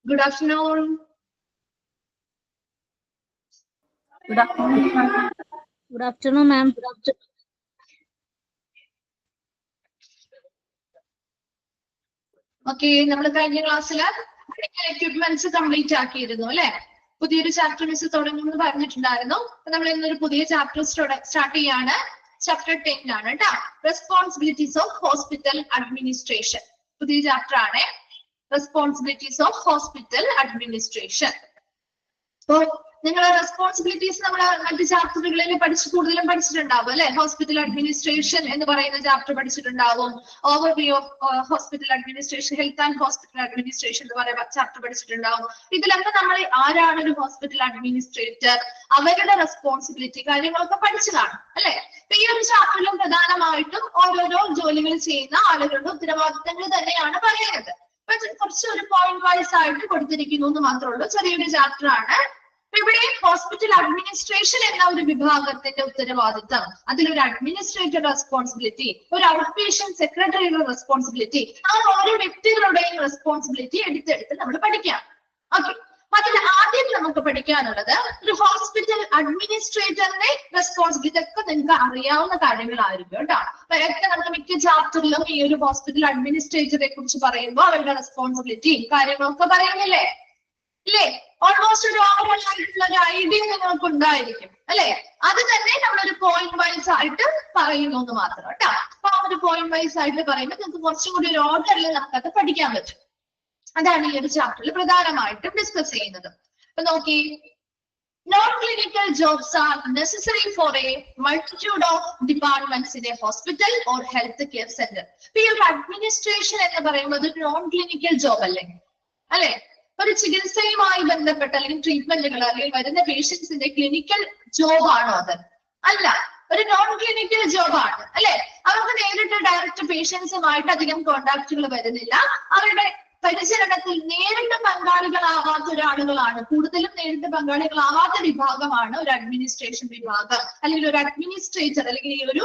Good afternoon. Good afternoon. Good afternoon, ma'am. Okay, നമ്മൾ കഴിഞ്ഞ ക്ലാസ്സിൽ എക്യുപ്മെന്റ്സ് കംപ്ലീറ്റ് ആക്കിയിരുന്നു അല്ലെ? പുതിയൊരു ചാപ്റ്റർ മിസ് തുടങ്ങുമെന്ന് പറഞ്ഞിട്ടുണ്ടായിരുന്നു. നമ്മൾ ഇന്നൊരു പുതിയ ചാപ്റ്റർ സ്റ്റാർട്ട് ചെയ്യാണ്. ചാപ്റ്റർ 10 ആണ് കേട്ടോ. Responsibilities of hospital administration. പുതിയ ചാപ്റ്റർ ആണ്. Responsibilities of hospital administration. അപ്പോൾ നിങ്ങൾ റെസ്പോൺസിബിലിറ്റീസ് നമ്മൾ മറ്റ് ചാപ്റ്ററുകളിൽ കൂടുതലും പഠിച്ചിട്ടുണ്ടാവും അല്ലെ? ഹോസ്പിറ്റൽ അഡ്മിനിസ്ട്രേഷൻ എന്ന് പറയുന്ന ചാപ്റ്റർ പഠിച്ചിട്ടുണ്ടാവും. Overview of hospital administration, health and hospital administration എന്ന് പറയുന്ന ചാപ്റ്റർ പഠിച്ചിട്ടുണ്ടാവും. ഇതിലൊക്കെ നമ്മൾ ആരാണ് ഒരു ഹോസ്പിറ്റൽ അഡ്മിനിസ്ട്രേറ്റർ, അവരുടെ റെസ്പോൺസിബിലിറ്റി കാര്യങ്ങളൊക്കെ പഠിച്ചതാണ് അല്ലെ? ഈ ഒരു ചാപ്റ്ററിലും പ്രധാനമായിട്ടും ഓരോരോ ജോലികൾ ചെയ്യുന്ന ആളുകളുടെ ഉത്തരവാദിത്തങ്ങൾ തന്നെയാണ് പറയുന്നത്. കുറച്ച് ഒരു പോയിന്റ് വൈസ് ആയിട്ട് കൊടുത്തിരിക്കുന്നു എന്ന് മാത്രമേ ഉള്ളൂ. ചെറിയൊരു ചാപ്റ്റർ ആണ്. ഇവിടെ ഹോസ്പിറ്റൽ അഡ്മിനിസ്ട്രേഷൻ എന്ന ഒരു വിഭാഗത്തിന്റെ ഉത്തരവാദിത്തം, അതിലൊരു അഡ്മിനിസ്ട്രേറ്റർ റെസ്പോൺസിബിലിറ്റി, ഒരു ഔട്ട് പേഷ്യന്റ് സെക്രട്ടറിയുടെ റെസ്പോൺസിബിലിറ്റി, ആ ഓരോ വ്യക്തികളുടെയും റെസ്പോൺസിബിലിറ്റി എടുത്തെടുത്ത് നമ്മൾ പഠിക്കാം. ഓക്കെ, അതിൽ ആദ്യം നമുക്ക് പഠിക്കാനുള്ളത് ഒരു ഹോസ്പിറ്റൽ അഡ്മിനിസ്ട്രേറ്ററിന്റെ റെസ്പോൺസിബിലിറ്റി. ഒക്കെ നിങ്ങൾക്ക് അറിയാവുന്ന കാര്യങ്ങളായിരിക്കും കേട്ടോ. ഒക്കെ നമുക്ക് മിക്ക ചാപ്റ്ററിലും ഈ ഒരു ഹോസ്പിറ്റൽ അഡ്മിനിസ്ട്രേറ്ററെ കുറിച്ച് പറയുമ്പോൾ അവരുടെ റെസ്പോൺസിബിലിറ്റി കാര്യങ്ങളൊക്കെ പറയുന്നില്ലേ? ഇല്ലേ? ഓൾമോസ്റ്റ് ഒരു ഓവറോൾ ആയിട്ടുള്ള ഒരു ഐഡിയ നിങ്ങൾക്ക് ഉണ്ടായിരിക്കും അല്ലെ? അത് തന്നെ നമ്മളൊരു പോയിന്റ് വൈസ് ആയിട്ട് പറയുന്നു എന്ന് മാത്രം കേട്ടോ. അപ്പൊ ആ ഒരു പോയിന്റ് വൈസ് ആയിട്ട് പറയുമ്പോൾ നിങ്ങൾക്ക് കുറച്ചും കൂടി ഒരു ഓർഡറിൽ നമുക്കത് പഠിക്കാൻ പറ്റും. അതാണ് ഈ ഒരു ചാപ്റ്ററിൽ പ്രധാനമായിട്ടും ഡിസ്കസ് ചെയ്യുന്നത്. അപ്പൊ നോക്കി, non-clinical jobs are necessary for a multitude of departments in a hospital or health care center. ഈ ഒരു അഡ്മിനിസ്ട്രേഷൻ എന്ന് പറയുന്നത് ഒരു നോൺ ക്ലിനിക്കൽ ജോബ് അല്ലെ? ഒരു ചികിത്സയുമായി ബന്ധപ്പെട്ട അല്ലെങ്കിൽ ട്രീറ്റ്മെന്റുകൾ അല്ലെങ്കിൽ വരുന്ന പേഷ്യൻസിന്റെ ക്ലിനിക്കൽ ജോബ് ആണോ? അത് അല്ല, ഒരു നോൺ ക്ലിനിക്കൽ ജോബാണ് അല്ലെ? അവർക്ക് നേരിട്ട് ഡയറക്റ്റ് പേഷ്യൻസുമായിട്ട് അധികം കോണ്ടാക്റ്റുകൾ വരുന്നില്ല. അവരുടെ പരിചരണത്തിൽ നേരിട്ട് പങ്കാളികളാവാത്ത ഒരാളുകളാണ്, കൂടുതലും നേരിട്ട് പങ്കാളികളാവാത്ത വിഭാഗമാണ് ഒരു അഡ്മിനിസ്ട്രേഷൻ വിഭാഗം, അല്ലെങ്കിൽ ഒരു അഡ്മിനിസ്ട്രേറ്റർ, അല്ലെങ്കിൽ ഈ ഒരു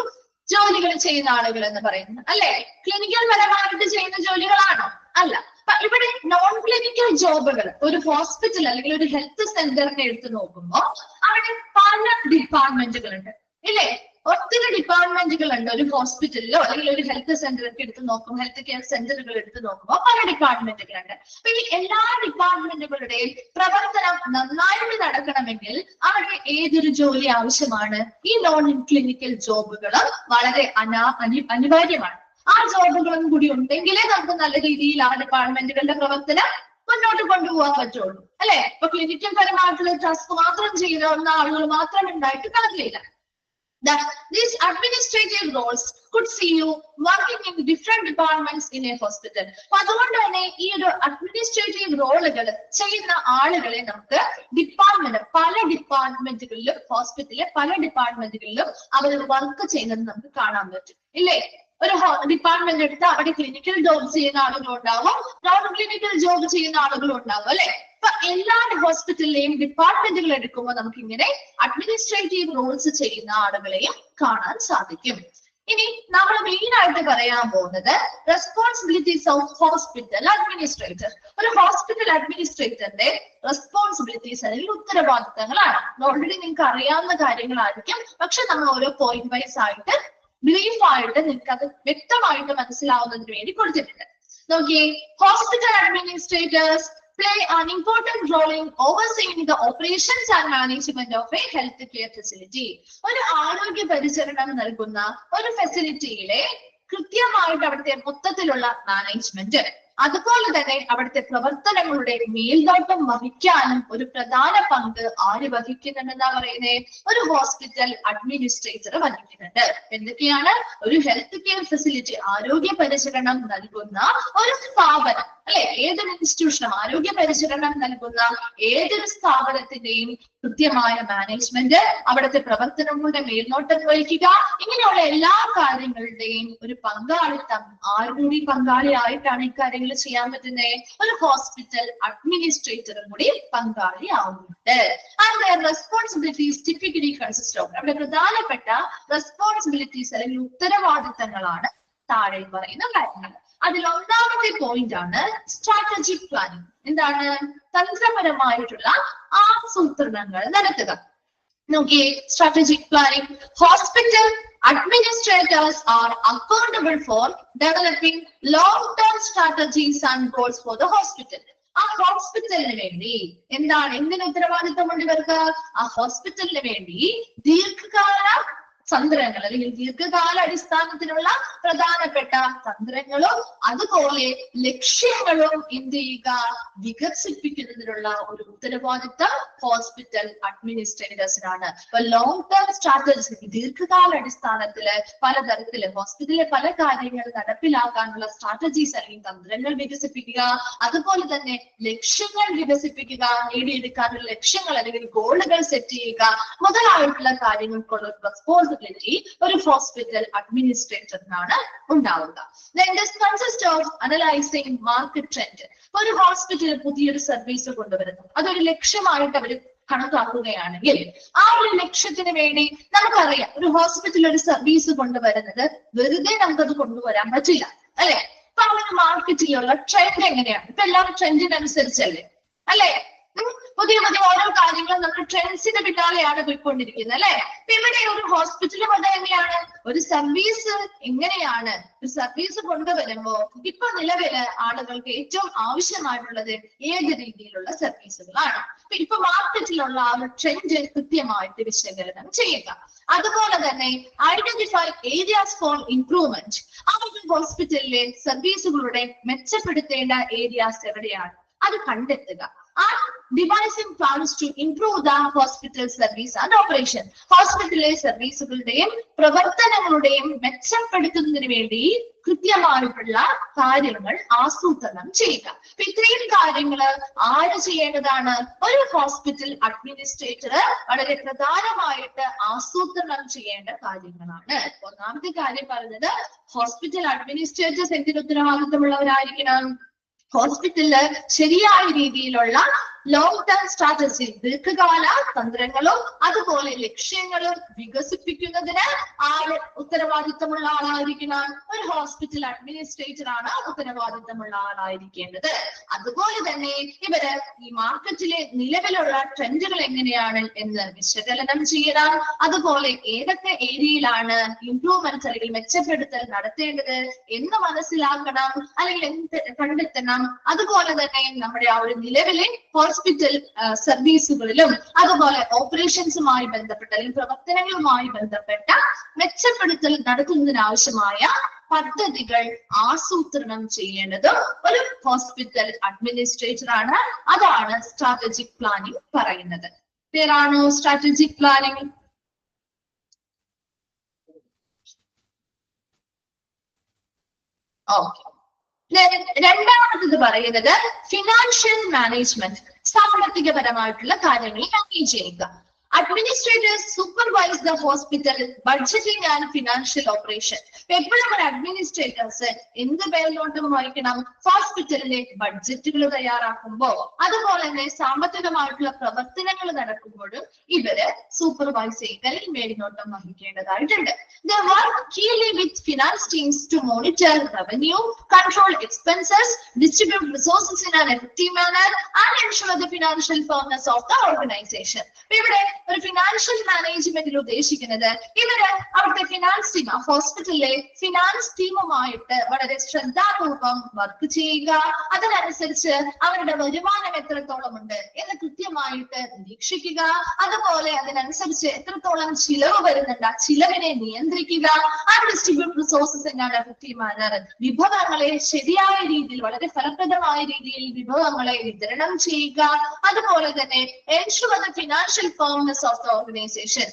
ജോലികൾ ചെയ്യുന്ന ആളുകൾ എന്ന് പറയുന്നത് അല്ലെ? ക്ലിനിക്കൽ പരമായിട്ട് ചെയ്യുന്ന ജോലികളാണോ? അല്ല. ഇവിടെ നോൺ ക്ലിനിക്കൽ ജോബുകൾ ഒരു ഹോസ്പിറ്റൽ അല്ലെങ്കിൽ ഒരു ഹെൽത്ത് സെന്ററിനെ എടുത്ത് നോക്കുമ്പോൾ അവിടെ പല ഡിപ്പാർട്ട്മെന്റുകളുണ്ട് ഇല്ലേ? ഒത്തിരി ഡിപ്പാർട്ട്മെന്റുകളുണ്ട് ഒരു ഹോസ്പിറ്റലിലോ അല്ലെങ്കിൽ ഒരു ഹെൽത്ത് സെന്ററൊക്കെ എടുത്ത് നോക്കും, ഹെൽത്ത് കെയർ സെന്ററുകൾ എടുത്ത് നോക്കുമ്പോൾ പല ഡിപ്പാർട്ട്മെന്റുകളുണ്ട്. അപ്പൊ ഈ എല്ലാ ഡിപ്പാർട്ട്മെന്റുകളുടെയും പ്രവർത്തനം നന്നായിട്ട് നടക്കണമെങ്കിൽ അവിടെ ഏതൊരു ജോലി ആവശ്യമാണ്? ഈ നോൺ ക്ലിനിക്കൽ ജോബുകൾ വളരെ അനിവാര്യമാണ്. ആ ജോബുകളും കൂടി ഉണ്ടെങ്കിലേ നമുക്ക് നല്ല രീതിയിൽ ആ ഡിപ്പാർട്ട്മെന്റുകളുടെ പ്രവർത്തനം മുന്നോട്ട് കൊണ്ടുപോകാൻ പറ്റുള്ളൂ അല്ലെ? ഇപ്പൊ ക്ലിനിക്കൽ പരമായിട്ടുള്ള ടാസ്ക് മാത്രം ചെയ്യുന്ന ആളുകൾ മാത്രം ഉണ്ടായിട്ട് കാര്യമില്ല. These administrative roles could see you working in different departments in a hospital. അപ്പൊ അതുകൊണ്ട് തന്നെ ഈ ഒരു അഡ്മിനിസ്ട്രേറ്റീവ് റോളുകൾ ചെയ്യുന്ന ആളുകളെ നമുക്ക് പല ഡിപ്പാർട്ട്മെന്റുകളിലും ഹോസ്പിറ്റലിലെ പല ഡിപ്പാർട്ട്മെന്റുകളിലും അവർ വർക്ക് ചെയ്യുന്നത് നമുക്ക് കാണാൻ പറ്റും ഇല്ലേ? ഒരു ഡിപ്പാർട്ട്മെന്റ് എടുത്ത് അവിടെ ക്ലിനിക്കൽ ജോബ് ചെയ്യുന്ന ആളുകളുണ്ടാവും, നോൺ ക്ലിനിക്കൽ ജോബ് ചെയ്യുന്ന ആളുകളുണ്ടാവും അല്ലെ? അപ്പൊ എല്ലാ ഹോസ്പിറ്റലിലെയും ഡിപ്പാർട്ട്മെന്റുകൾ എടുക്കുമ്പോൾ നമുക്ക് ഇങ്ങനെ അഡ്മിനിസ്ട്രേറ്റീവ് റോൾസ് ചെയ്യുന്ന ആളുകളെയും കാണാൻ സാധിക്കും. ഇനി നമ്മൾ മെയിൻ ആയിട്ട് പറയാൻ പോകുന്നത് റെസ്പോൺസിബിലിറ്റീസ് ഓഫ് ഹോസ്പിറ്റൽ അഡ്മിനിസ്ട്രേറ്റർ. ഒരു ഹോസ്പിറ്റൽ അഡ്മിനിസ്ട്രേറ്ററിന്റെ റെസ്പോൺസിബിലിറ്റീസ് അല്ലെങ്കിൽ ഉത്തരവാദിത്തങ്ങളാണ്. ഓൾറെഡി നിങ്ങൾക്ക് അറിയാവുന്ന കാര്യങ്ങളായിരിക്കും, പക്ഷെ നമ്മൾ ഓരോ പോയിന്റ് വൈസ് ആയിട്ട് ബ്രീഫ് ആയിട്ട് നിങ്ങൾക്ക് അത് വ്യക്തമായിട്ട് മനസ്സിലാവുന്നതിന് വേണ്ടി കൊടുത്തിട്ടുണ്ട്. നോക്കിയേ, hospital administrators play an important role in overseeing the operations and management of a health care facility. ഒരു ആരോഗ്യ പരിചരണം നൽകുന്ന ഒരു ഫെസിലിറ്റിയിലെ കൃത്യമായിട്ട് അവിടുത്തെ മൊത്തത്തിലുള്ള മാനേജ്മെന്റ്, അതുപോലെ തന്നെ അവിടുത്തെ പ്രവർത്തനങ്ങളുടെ മേൽനോട്ടം വഹിക്കാനും ഒരു പ്രധാന പങ്ക് ആര് വഹിക്കുന്നുണ്ടെന്നാ പറയുന്നത്? ഒരു ഹോസ്പിറ്റൽ അഡ്മിനിസ്ട്രേറ്റർ വഹിക്കുന്നുണ്ട്. എന്തൊക്കെയാണ്? ഒരു ഹെൽത്ത് കെയർ ഫെസിലിറ്റി, ആരോഗ്യ പരിചരണം നൽകുന്ന ഒരു സ്ഥാപനം അല്ലെ? ഏതൊരു ഇൻസ്റ്റിറ്റ്യൂഷനും ആരോഗ്യ പരിചരണം നൽകുന്ന ഏതൊരു സ്ഥാപനത്തിന്റെയും കൃത്യമായ മാനേജ്മെന്റ്, അവിടുത്തെ പ്രവർത്തനങ്ങളുടെ മേൽനോട്ടം വഹിക്കുക, ഇങ്ങനെയുള്ള എല്ലാ കാര്യങ്ങളുടെയും ഒരു പങ്കാളിത്തം ആരുകൂടി പങ്കാളിയായിട്ടാണ് ഇക്കാര്യങ്ങൾ ചെയ്യാൻ പറ്റുന്നത്? ഒരു ഹോസ്പിറ്റൽ അഡ്മിനിസ്ട്രേറ്ററും കൂടി പങ്കാളിയാവുന്നുണ്ട്. And responsibilities typically consist of, അവിടെ പ്രധാനപ്പെട്ട റെസ്പോൺസിബിലിറ്റീസ് അല്ലെങ്കിൽ ഉത്തരവാദിത്തങ്ങളാണ് താഴെ പറയുന്ന കാര്യങ്ങൾ. അതിൽ ഒന്നാമത്തെ പോയിന്റ് ആണ് സ്ട്രാറ്റജിക് പ്ലാനിങ്. എന്താണ്? തന്ത്രപരമായിട്ടുള്ള ആസൂത്രണങ്ങൾ നടത്തുക. നോക്കിയേ, strategic planning. Hospital administrators are accountable for developing long-term strategies and goals for the hospital. ആ ഹോസ്പിറ്റലിന് വേണ്ടി എന്തിന് ഉത്തരവാദിത്തമുണ്ട് ഇവർക്ക്? ആ ഹോസ്പിറ്റലിന് വേണ്ടി ദീർഘകാല തന്ത്രങ്ങൾ അല്ലെങ്കിൽ ദീർഘകാല അടിസ്ഥാനത്തിലുള്ള പ്രധാനപ്പെട്ട തന്ത്രങ്ങളും അതുപോലെ ലക്ഷ്യങ്ങളും എന്ത് ചെയ്യുക? വികസിപ്പിക്കുന്നതിനുള്ള ഒരു ഉത്തരവാദിത്തം ഹോസ്പിറ്റൽ അഡ്മിനിസ്ട്രേറ്റേഴ്സിനാണ്. അപ്പൊ ലോങ് ടേം സ്ട്രാറ്റജി, ദീർഘകാല അടിസ്ഥാനത്തില് പലതരത്തില് ഹോസ്പിറ്റലിലെ പല കാര്യങ്ങൾ നടപ്പിലാക്കാനുള്ള സ്ട്രാറ്റജീസ് അല്ലെങ്കിൽ തന്ത്രങ്ങൾ വികസിപ്പിക്കുക, അതുപോലെ തന്നെ ലക്ഷ്യങ്ങൾ വികസിപ്പിക്കുക, നേടിയെടുക്കാനുള്ള ലക്ഷ്യങ്ങൾ അല്ലെങ്കിൽ ഗോളുകൾ സെറ്റ് ചെയ്യുക മുതലായിട്ടുള്ള കാര്യങ്ങൾക്കുള്ള റെസ്പോൺസിബിലിറ്റി ഒരു ഹോസ്പിറ്റൽ അഡ്മിനിസ്ട്രേറ്ററിനാണ് ഉണ്ടാവുക. Then this consists of analyzing market trend. ഒരു ഹോസ്പിറ്റൽ പുതിയൊരു സർവീസ് കൊണ്ടുവരുന്നു, അതൊരു ലക്ഷ്യമായിട്ട് അവർ കണക്കാക്കുകയാണെങ്കിൽ ആ ഒരു ലക്ഷ്യത്തിന് വേണ്ടി നമുക്കറിയാം ഒരു ഹോസ്പിറ്റൽ ഒരു സർവീസ് കൊണ്ടുവരുന്നത് വെറുതെ നമുക്കത് കൊണ്ടുവരാൻ പറ്റില്ല, അല്ലെ? അപ്പൊ അങ്ങനെ മാർക്കറ്റിലുള്ള ട്രെൻഡ് എങ്ങനെയാണ്? ഇപ്പൊ എല്ലാവരും ട്രെൻഡിനനുസരിച്ചല്ലേ, അല്ലെ? പുതിയ പുതിയ ഓരോ കാര്യങ്ങളും നമ്മൾ ട്രെൻഡ്സിന്റെ പിന്നാലെയാണ് പോയിക്കൊണ്ടിരിക്കുന്നത്, അല്ലെ? ഇവിടെ ഒരു ഹോസ്പിറ്റലും അത് തന്നെയാണ്. ഒരു സർവീസ് എങ്ങനെയാണ്? ഒരു സർവീസ് കൊണ്ടുവരുമ്പോ ഇപ്പൊ നിലവില് ആളുകൾക്ക് ഏറ്റവും ആവശ്യമായിട്ടുള്ളത് ഏത് രീതിയിലുള്ള സർവീസുകളാണ്? ഇപ്പൊ മാർക്കറ്റിലുള്ള ആ ഒരു ട്രെൻഡ് കൃത്യമായിട്ട് വിശകലനം ചെയ്യുക. അതുപോലെ തന്നെ ഐഡന്റിഫൈ ഏരിയാസ് ഫോർ ഇംപ്രൂവ്മെന്റ്. ആ ഒരു ഹോസ്പിറ്റലിലെ സർവീസുകളുടെ മെച്ചപ്പെടുത്തേണ്ട ഏരിയാസ് എവിടെയാണ് അത് കണ്ടെത്തുക. devising plans to improve the hospital service and operation. ഹോസ്പിറ്റലിലെ സർവീസുകളുടെയും പ്രവർത്തനങ്ങളുടെയും മെച്ചപ്പെടുത്തുന്നതിന് വേണ്ടി കൃത്യമായിട്ടുള്ള കാര്യങ്ങൾ ആസൂത്രണം ചെയ്യുക. ഇത്രയും കാര്യങ്ങൾ ആര് ചെയ്യേണ്ടതാണ്? ഒരു ഹോസ്പിറ്റൽ അഡ്മിനിസ്ട്രേറ്റർ വളരെ പ്രധാനമായിട്ട് ആസൂത്രണം ചെയ്യേണ്ട കാര്യങ്ങളാണ്. ഒന്നാമത്തെ കാര്യം പറഞ്ഞത് ഹോസ്പിറ്റൽ അഡ്മിനിസ്ട്രേറ്റേഴ്സ് എന്തിന് ഉത്തരവാദിത്തമുള്ളവരായിരിക്കണം? ഹോസ്പിറ്റലില് ശരിയായ രീതിയിലുള്ള ലോങ് ടേം സ്ട്രാറ്റജി, ദീർഘകാല തന്ത്രങ്ങളും അതുപോലെ ലക്ഷ്യങ്ങളും വികസിപ്പിക്കുന്നതിന് ആര് ഉത്തരവാദിത്തമുള്ള ആളായിരിക്കണം? ഒരു ഹോസ്പിറ്റൽ അഡ്മിനിസ്ട്രേറ്റർ ആണ് ഉത്തരവാദിത്തമുള്ള ആളായിരിക്കേണ്ടത്. അതുപോലെ തന്നെ ഇവര് ഈ മാർക്കറ്റിലെ നിലവിലുള്ള ട്രെൻഡുകൾ എങ്ങനെയാണ് എന്ന് വിശകലനം ചെയ്യണം. അതുപോലെ ഏതൊക്കെ ഏരിയയിലാണ് ഇംപ്രൂവ്മെന്റ് അല്ലെങ്കിൽ മെച്ചപ്പെടുത്തൽ നടത്തേണ്ടത് എന്ന് മനസ്സിലാക്കണം അല്ലെങ്കിൽ എന്ത് കണ്ടെത്തണം. അതുപോലെ തന്നെ നമ്മുടെ ആ ഒരു നിലവിലെ ഹോസ്പിറ്റൽ സർവീസുകളിലും അതുപോലെ ഓപ്പറേഷൻസുമായി ബന്ധപ്പെട്ട അല്ലെങ്കിൽ പ്രവർത്തനങ്ങളുമായി ബന്ധപ്പെട്ട മെച്ചപ്പെടുത്തൽ നടത്തുന്നതിനാവശ്യമായ പദ്ധതികൾ ആസൂത്രണം ചെയ്യേണ്ടതും ഒരു ഹോസ്പിറ്റൽ അഡ്മിനിസ്ട്രേറ്റർ ആണ്. അതാണ് സ്ട്രാറ്റജിക് പ്ലാനിംഗ് പറയുന്നത്. പേരാണോ സ്ട്രാറ്റജിക് പ്ലാനിംഗ്? ഓക്കെ. രണ്ടാമത്തത് പറയുന്നത് ഫിനാൻഷ്യൽ മാനേജ്മെന്റ്, സാമ്പത്തികപരമായിട്ടുള്ള കാര്യങ്ങൾ മാനേജ് ചെയ്യുക. Administrators supervise the hospital budgeting and financial operation. എപ്പോഴും ഒരു അഡ്മിനിസ്ട്രേറ്റേഴ്സ് എന്ത് പേരിലോട്ടും വഹിക്കണം? ഹോസ്പിറ്റലിലെ ബഡ്ജറ്റുകൾ തയ്യാറാക്കുമ്പോ അതുപോലെ തന്നെ സാമ്പത്തികമായിട്ടുള്ള പ്രവർത്തനങ്ങൾ നടക്കുമ്പോഴും ഇവര് സൂപ്പർവൈസ് ചെയ്ത് മേൽനോട്ടം വഹിക്കേണ്ടതായിട്ടുണ്ട്. They work keenly with finance teams to monitor revenue, control expenses, distribute resources in an effective manner, and ensure the financial firmness of the organization. ഇവിടെ ഒരു ഫിനാൻഷ്യൽ മാനേജ്മെന്റിൽ ഉദ്ദേശിക്കുന്നത് ഇവര് അവിടുത്തെ ഫിനാൻസ് ടീം, ഹോസ്പിറ്റലിലെ ഫിനാൻസ് ടീമുമായിട്ട് വളരെ ശ്രദ്ധാപൂർവം വർക്ക് ചെയ്യുക. അതിനനുസരിച്ച് അവരുടെ വരുമാനം എത്രത്തോളം ഉണ്ട് എന്ന് കൃത്യമായിട്ട് നിരീക്ഷിക്കുക. അതുപോലെ അതിനനുസരിച്ച് എത്രത്തോളം ചിലവ് വരുന്നുണ്ട് ആ ചിലവിനെ നിയന്ത്രിക്കുക. ആൻഡ് ഡിസ്ട്രിബ്യൂട്ട് റിസോഴ്സസ് എന്നാണ് എഫക്റ്റീവ് മാനർ. വിഭവങ്ങളെ ശരിയായ രീതിയിൽ വളരെ ഫലപ്രദമായ രീതിയിൽ വിഭവങ്ങളെ വിതരണം ചെയ്യുക. അതുപോലെ തന്നെ ensure the financial firmness of the organization.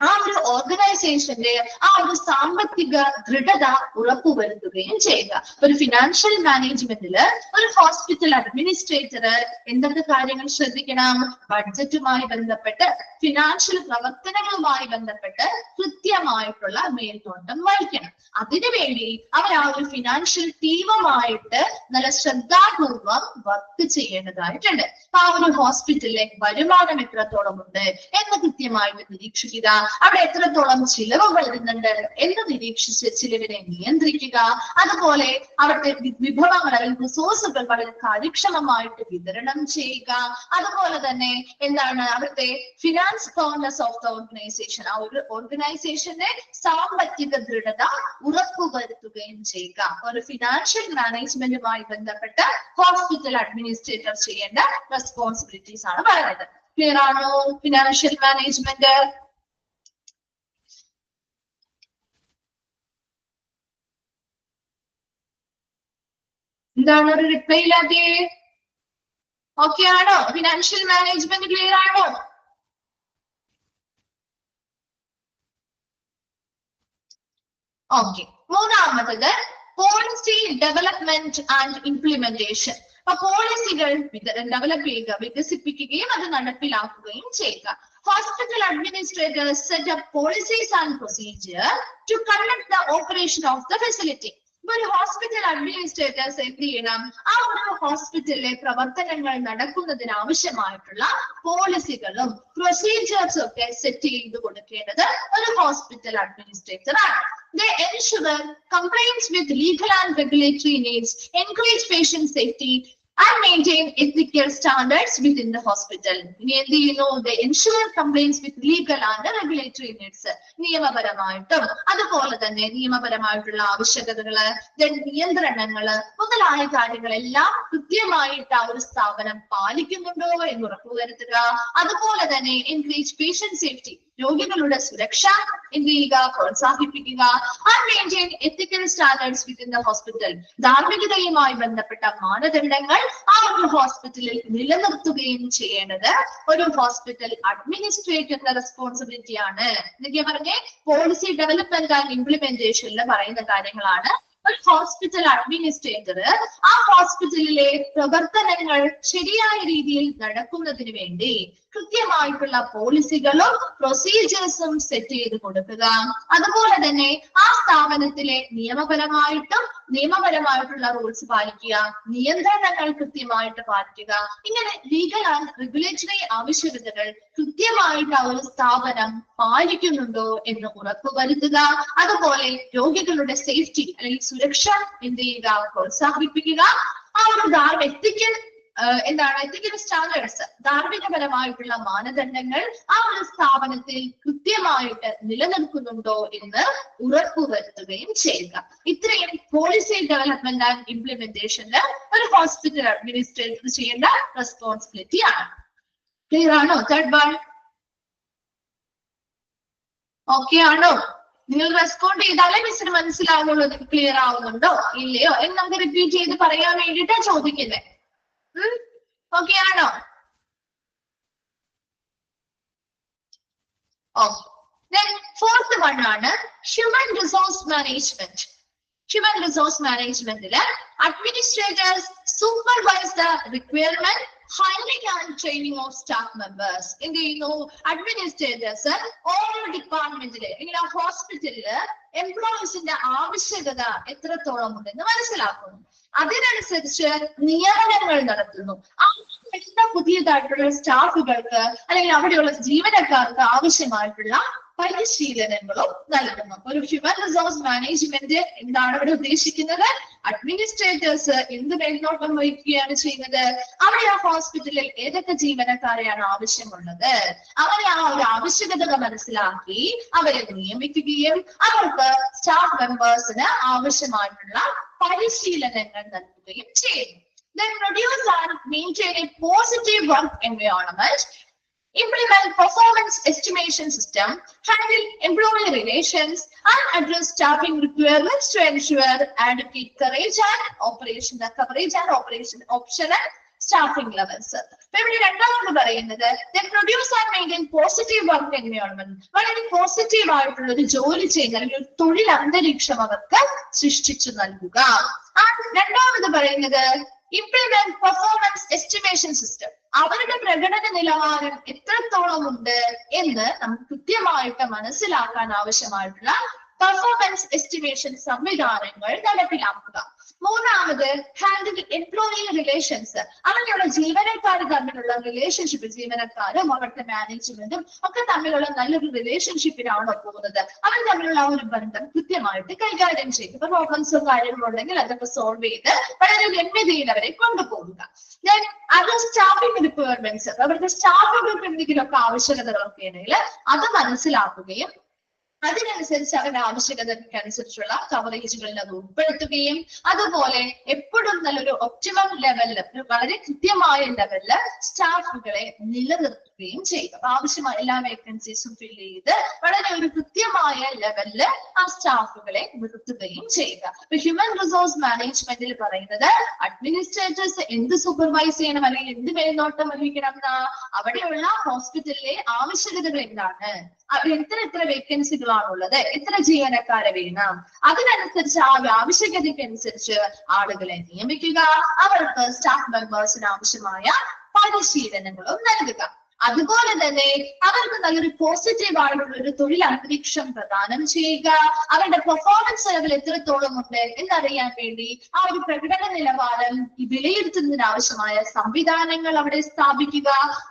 ആ ഒരു ഓർഗനൈസേഷന്റെ ആ ഒരു സാമ്പത്തിക ദൃഢത ഉറപ്പുവരുത്തുകയും ചെയ്യുക. ഒരു ഫിനാൻഷ്യൽ മാനേജ്മെന്റില് ഒരു ഹോസ്പിറ്റൽ അഡ്മിനിസ്ട്രേറ്റർ എന്തൊക്കെ കാര്യങ്ങൾ ശ്രദ്ധിക്കണം? ബഡ്ജറ്റുമായി ബന്ധപ്പെട്ട് ഫിനാൻഷ്യൽ പ്രവർത്തനങ്ങളുമായി ബന്ധപ്പെട്ട് കൃത്യമായിട്ടുള്ള മേൽനോട്ടം വഹിക്കണം. അതിനുവേണ്ടി അവർ ആ ഒരു ഫിനാൻഷ്യൽ ടീമുമായിട്ട് നല്ല ശ്രദ്ധാപൂർവം വർക്ക് ചെയ്യേണ്ടതായിട്ടുണ്ട്. ആ ഒരു ഹോസ്പിറ്റലിലെ വരുമാനം എത്രത്തോളം ഉണ്ട് എന്ന് കൃത്യമായിട്ട് നിരീക്ഷിക്കുക. അവിടെ എത്രത്തോളം ചിലവ് വരുന്നുണ്ട് എന്ന് നിരീക്ഷിച്ച് ചിലവിനെ നിയന്ത്രിക്കുക. അതുപോലെ അവിടുത്തെ വിഭവങ്ങൾ അല്ലെങ്കിൽ റിസോഴ്സുകൾ വളരെ കാര്യക്ഷമമായിട്ട് വിതരണം ചെയ്യുക. അതുപോലെ തന്നെ എന്താണ് അവിടുത്തെ finance governance of the organisation, ആ ഒരു ഓർഗനൈസേഷന്റെ സാമ്പത്തിക ദൃഢത ഉറപ്പുവരുത്തുകയും ചെയ്യുക. ഒരു ഫിനാൻഷ്യൽ മാനേജ്മെന്റുമായി ബന്ധപ്പെട്ട് ഹോസ്പിറ്റൽ അഡ്മിനിസ്ട്രേറ്റർ ചെയ്യേണ്ട റെസ്പോൺസിബിലിറ്റീസ് ആണ് പറയുന്നത്. ക്ലിയർ ആണോ? ഫിനാൻഷ്യൽ മാനേജ്മെന്റ് എന്താണ്? ഒരു റിപ്ലൈ ഇല്ലാതെ ഓക്കെ ആണോ? ഫിനാൻഷ്യൽ മാനേജ്മെന്റ് ക്ലിയർ ആണോ? ഓക്കെ. മൂന്നാമത്തത് പോളിസി ഡെവലപ്മെന്റ് ആൻഡ് ഇംപ്ലിമെന്റേഷൻ. അപ്പൊ പോളിസികൾ ഡെവലപ്പ് ചെയ്യുക, വികസിപ്പിക്കുകയും അത് നടപ്പിലാക്കുകയും ചെയ്യുക. Hospital administrators set up policies and procedures to conduct the operation of the facility. ഒരു ഹോസ്പിറ്റൽ അഡ്മിനിസ്ട്രേറ്റേഴ്സ് എന്ത് ചെയ്യണം? ആ ഒരു ഹോസ്പിറ്റലിലെ പ്രവർത്തനങ്ങൾ നടക്കുന്നതിന് ആവശ്യമായിട്ടുള്ള പോളിസികളും പ്രൊസീജിയേഴ്സും ഒക്കെ സെറ്റ് ചെയ്ത് കൊടുക്കേണ്ടത് ഒരു ഹോസ്പിറ്റൽ അഡ്മിനിസ്ട്രേറ്റർ ആണ്. They ensure compliance with legal and regulatory needs, encourage patient safety, and maintain ethical standards within the hospital. They ensure compliance with legal and regulatory needs. നിയമപരമായിട്ടും അതുപോലെ തന്നെ നിയമപരമായിട്ടുള്ള ആവശ്യകതകള്, നിയന്ത്രണങ്ങള് മുതലായ കാര്യങ്ങളെല്ലാം കൃത്യമായിട്ട് ആ ഒരു സ്ഥാപനം പാലിക്കുന്നുണ്ടോ എന്ന് ഉറപ്പുവരുത്തുക. അതുപോലെ തന്നെ എൻകറേജ് പേഷ്യന്റ് സേഫ്റ്റി, രോഗികളുടെ സുരക്ഷ എന്ത് ചെയ്യുക? പ്രോത്സാഹിപ്പിക്കുക. And maintain ethical standards within the hospital, ധാർമ്മികതയുമായി ബന്ധപ്പെട്ട മാനദണ്ഡങ്ങൾ ആ ഒരു ഹോസ്പിറ്റലിൽ നിലനിർത്തുകയും ചെയ്യേണ്ടത് ഒരു ഹോസ്പിറ്റൽ അഡ്മിനിസ്ട്രേറ്ററിന്റെ റെസ്പോൺസിബിലിറ്റി ആണ്. എന്നൊക്കെ പറഞ്ഞേ പോളിസി ഡെവലപ്മെന്റ് ആൻഡ് ഇംപ്ലിമെന്റേഷനിൽ പറയുന്ന കാര്യങ്ങളാണ്. ഒരു ഹോസ്പിറ്റൽ അഡ്മിനിസ്ട്രേറ്റർ ആ ഹോസ്പിറ്റലിലെ പ്രവർത്തനങ്ങൾ ശരിയായ രീതിയിൽ നടക്കുന്നതിന് വേണ്ടി കൃത്യമായിട്ടുള്ള പോളിസികളും പ്രൊസീജിയേഴ്സും സെറ്റ് ചെയ്ത് കൊടുക്കുക. അതുപോലെ തന്നെ ആ സ്ഥാപനത്തിലെ നിയമപരമായിട്ടുള്ള റൂൾസ് പാലിക്കുക, നിയന്ത്രണങ്ങൾ കൃത്യമായിട്ട് പാലിക്കുക. ഇങ്ങനെ ലീഗൽ ആൻഡ് റെഗുലേറ്ററി ആവശ്യകതകൾ കൃത്യമായിട്ട് ആ ഒരു സ്ഥാപനം പാലിക്കുന്നുണ്ടോ എന്ന് ഉറപ്പുവരുത്തുക. അതുപോലെ രോഗികളുടെ സേഫ്റ്റി അല്ലെങ്കിൽ സുരക്ഷ എന്ത് ചെയ്യുക? പ്രോത്സാഹിപ്പിക്കുക. ആ ഒരു എത്തിക്കൽ സ്റ്റാൻഡേർഡ്സ്, ധാർമ്മികപരമായിട്ടുള്ള മാനദണ്ഡങ്ങൾ ആ ഒരു സ്ഥാപനത്തിൽ കൃത്യമായിട്ട് നിലനിൽക്കുന്നുണ്ടോ എന്ന് ഉറപ്പുവരുത്തുകയും ചെയ്യുക. ഇത്രയും പോളിസി ഡെവലപ്മെന്റ് ആൻഡ് ഇംപ്ലിമെന്റേഷന് ഒരു ഹോസ്പിറ്റൽ അഡ്മിനിസ്ട്രേറ്റർ ചെയ്യേണ്ട റെസ്പോൺസിബിലിറ്റി ആണ്. ക്ലിയർ ആണോ? തേർഡ് വൺ ഓക്കെ ആണോ? നിങ്ങൾ റെസ്പോണ്ട് ചെയ്താലേ മിസ്സിന് മനസ്സിലാവുള്ളൂ. ക്ലിയർ ആവുന്നുണ്ടോ ഇല്ലയോ എന്ന് നമുക്ക് റിപ്പീറ്റ് ചെയ്ത് പറയാൻ വേണ്ടിയിട്ടാ ചോദിക്കുന്നത്. ഓക്കെ ആണോ? ഫോർത്ത് വൺ ആണ് human resource management. Human resource മാനേജ്മെന്റില് administrators supervise the requirement, hiring and training of staff members. എന്ത് ചെയ്യുന്നു? അഡ്മിനിസ്ട്രേറ്റേഴ്സ് ഓരോ ഡിപ്പാർട്ട്മെന്റില് അല്ലെങ്കിൽ ആ ഹോസ്പിറ്റലില് എംപ്ലോയീസിന്റെ ആവശ്യകത എത്രത്തോളം ഉണ്ടെന്ന് മനസ്സിലാക്കുന്നു. അതിനനുസരിച്ച് നിയമനങ്ങൾ നടത്തുന്നു. പുതിയതായിട്ടുള്ള സ്റ്റാഫുകൾക്ക് അല്ലെങ്കിൽ അവിടെയുള്ള ജീവനക്കാർക്ക് ആവശ്യമായിട്ടുള്ള പരിശീലനങ്ങളും നൽകുന്നു. ഒരു ഹ്യൂമൻ റിസോഴ്സ് മാനേജ്മെന്റ് എന്താണ് ഇവിടെ ഉദ്ദേശിക്കുന്നത്? അഡ്മിനിസ്ട്രേറ്റേഴ്സ് എന്ത് മേൽനോട്ടം വഹിക്കുകയാണ് ചെയ്യുന്നത്? അവിടെ ആ ഹോസ്പിറ്റലിൽ ഏതൊക്കെ ജീവനക്കാരെയാണ് ആവശ്യമുള്ളത്, അങ്ങനെ ആ ഒരു ആവശ്യകത മനസ്സിലാക്കി അവരെ നിയമിക്കുകയും അവർക്ക് സ്റ്റാഫ് മെമ്പേഴ്സിന് ആവശ്യമായിട്ടുള്ള പരിശീലനങ്ങൾ നൽകുകയും ചെയ്യുന്നു. Then produce and maintain a positive work environment, implement performance estimation system, handle employee relations, and address staffing requirements to ensure adequate coverage and optional staffing levels. ഇവിടെ രണ്ടാമത് പറയുന്നത് produce and maintain positive work environment. വളരെ positive ആയിട്ടുള്ള ഒരു ജോലി ചെയ്യുന്ന അല്ലെങ്കിൽ ഒരു തൊഴിൽ അന്തരീക്ഷം അവർക്ക് സൃഷ്ടിച്ചു നൽകുക. രണ്ടാമത് പറയുന്നത് implement performance estimation system. അവരുടെ പ്രകടന നിലവാരം എത്രത്തോളം ഉണ്ട് എന്ന് നമുക്ക് കൃത്യമായിട്ട് മനസ്സിലാക്കാൻ ആവശ്യമായിട്ടുള്ള പെർഫോമൻസ് എസ്റ്റിമേഷൻ സംവിധാനങ്ങൾ നടപ്പിലാക്കുക. മൂന്നാമത് ഹാൻഡിൽ എംപ്ലോയി റിലേഷൻസ്. അങ്ങനെയുള്ള ജീവനക്കാർ തമ്മിലുള്ള റിലേഷൻഷിപ്പ്, ജീവനക്കാരും അവരുടെ മാനേജ്മെന്റും ഒക്കെ തമ്മിലുള്ള നല്ലൊരു റിലേഷൻഷിപ്പിനാണോ പോകുന്നത്, അവർ തമ്മിലുള്ള ആ ഒരു ബന്ധം കൃത്യമായിട്ട് കൈകാര്യം ചെയ്യും. ഇപ്പൊ പ്രോബ്ലംസോ കാര്യങ്ങളോ ഉണ്ടെങ്കിൽ അതൊക്കെ സോൾവ് ചെയ്ത് വളരെ ഗമ്യതയിൽ അവരെ കൊണ്ടുപോകുക. അത് സ്റ്റാഫിംഗ് റിക്വയർമെന്റ്സ്, അവരുടെ സ്റ്റാഫുകൾക്ക് എന്തെങ്കിലുമൊക്കെ ആവശ്യകതകളൊക്കെ ഉണ്ടെങ്കിൽ അത് മനസ്സിലാക്കുകയും അതിനനുസരിച്ച് അവരുടെ ആവശ്യകതയ്ക്ക് അനുസരിച്ചുള്ള കവറേജുകളിൽ അത് ഉൾപ്പെടുത്തുകയും അതുപോലെ എപ്പോഴും നല്ലൊരു ഒപ്റ്റിമം ലെവലില്, വളരെ കൃത്യമായ ലെവലില് സ്റ്റാഫുകളെ നിലനിർത്തുകയും ചെയ്യുക. അപ്പൊ ആവശ്യമായ എല്ലാ വേക്കൻസീസും ഫില്ല് ചെയ്ത് വളരെ ഒരു കൃത്യമായ ലെവലില് ആ സ്റ്റാഫുകളെ നിർത്തുകയും ചെയ്യുക. ഇപ്പൊ ഹ്യൂമൻ റിസോഴ്സ് മാനേജ്മെന്റിൽ പറയുന്നത് അഡ്മിനിസ്ട്രേറ്റേഴ്സ് എന്ത് സൂപ്പർവൈസ് ചെയ്യണം അല്ലെങ്കിൽ എന്ത് മേൽനോട്ടം വഹിക്കണം എന്നാ, അവിടെയുള്ള ഹോസ്പിറ്റലിലെ ആവശ്യകതകൾ എന്താണ്, എത്ര വേക്കൻസികളാണുള്ളത്, എത്ര ജീവനക്കാരെ വേണം, അതിനനുസരിച്ച് ആ ആവശ്യകതയ്ക്ക് അനുസരിച്ച് ആളുകളെ നിയമിക്കുക, അവർക്ക് സ്റ്റാഫ് മെമ്പേഴ്സിന് ആവശ്യമായ പരിശീലനങ്ങളും നൽകുക. അതുപോലെ തന്നെ അവർക്ക് നല്ലൊരു പോസിറ്റീവ് ആയിട്ടുള്ള ഒരു തൊഴിൽ അന്തരീക്ഷം പ്രദാനം ചെയ്യുക. അവരുടെ പെർഫോമൻസ് ലെവൽ എത്രത്തോളം ഉണ്ട് എന്നറിയാൻ വേണ്ടി ആ ഒരു പ്രകടന നിലവാരം വിലയിരുത്തുന്നതിന് ആവശ്യമായ സംവിധാനങ്ങൾ അവിടെ സ്ഥാപിക്കുക.